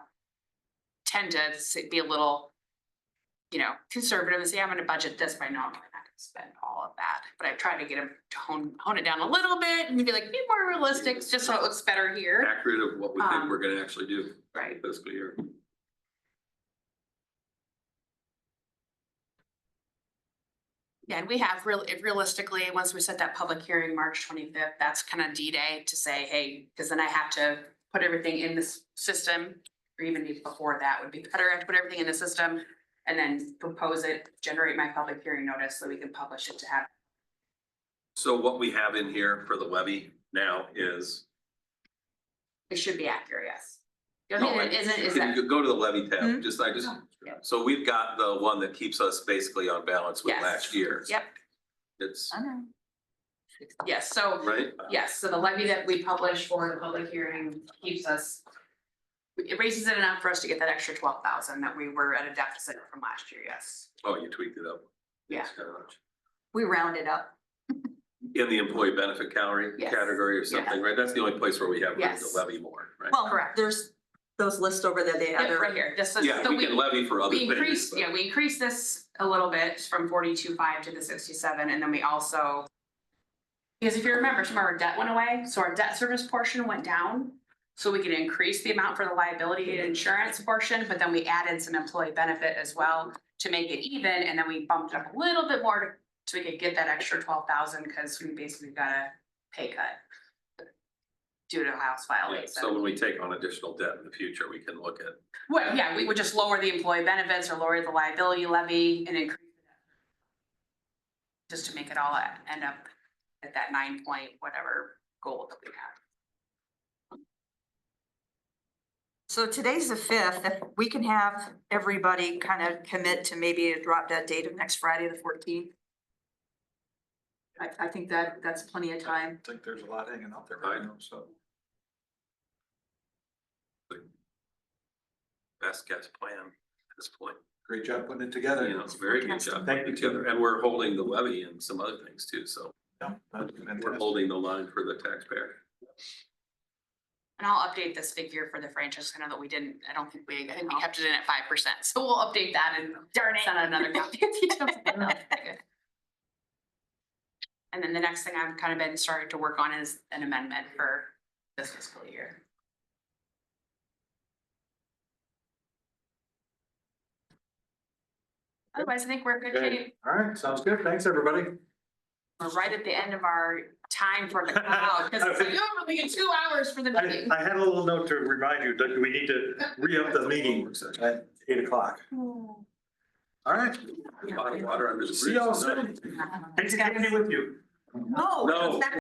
tend to be a little, you know, conservative and say, I'm gonna budget this, but I know I'm not gonna spend all of that. But I've tried to get them to hone it down a little bit and be like, be more realistic, just so it looks better here. Accurate of what we think we're gonna actually do Right. fiscal year. Yeah, and we have realistically, once we set that public hearing, March 25th, that's kind of D-Day to say, hey, because then I have to put everything in this system, or even before that would be better, I have to put everything in the system and then propose it, generate my public hearing notice so we can publish it to have. So what we have in here for the levy now is. It should be accurate, yes. I mean, it isn't, is Can that? you go to the levy tab, Mhm. Yeah. so we've got the one that keeps us basically on balance with Yes. last year. Yep, It's, I know. yes, so, right? yes, so the levy that we publish for the public hearing keeps us. It raises it enough for us to get that extra 12,000 that we were at a deficit from last year, yes. Oh, you tweaked it up. Yeah. Thanks very much. We round it up. In the employee benefit Yes. category or something, right? That's the only place where we have room to Yes. levy more, right? Well, Correct. there's those lists over there, the Yep, other. right here, this is, Yeah, so we can levy for other we things. increased, but- yeah, we increased this a little bit from 42.5 to the 67, and then we also. Because if you remember, some of our debt went away, so our debt service portion went down. So we could increase the amount for the liability and insurance portion, but then we added some employee benefit as well to make it even, and then we bumped it up a little bit more so we could get that extra 12,000, because we basically got a pay cut. Due to House File Yeah, 87. so when we take on additional debt in the future, we can look at. Well, yeah, we would just lower the employee benefits or lower the liability levy and increase. Just to make it all end up at that 9 point whatever goal that we have. So today's the 5th, if we can have everybody kind of commit to maybe a drop dead date of next Friday, the 14th. I think that's plenty of time. I think there's a lot hanging out there right now, so. Best guess plan at this point. Great job putting it together. You know, it's a very good job. Thank you, together, and we're holding the levy and some other things too, so Yeah, that's we're fantastic. holding the line for the taxpayer. And I'll update this figure for the franchise. I know that we didn't, I think we kept it in at 5%. So we'll update that and send out another copy. And then the next thing I've kind of been starting to work on is an amendment for this fiscal year. Otherwise, I think we're in good Okay. shape. All right, sounds good. Thanks, everybody. We're right at the end of our time for the cloud, because it's like, oh, we get 2 hours for the meeting. I had a little note to remind you that we need to re-up the meeting at 8 o'clock. All right, A lot of water under the bridge. see y'all soon. Take your candy with you. No. No.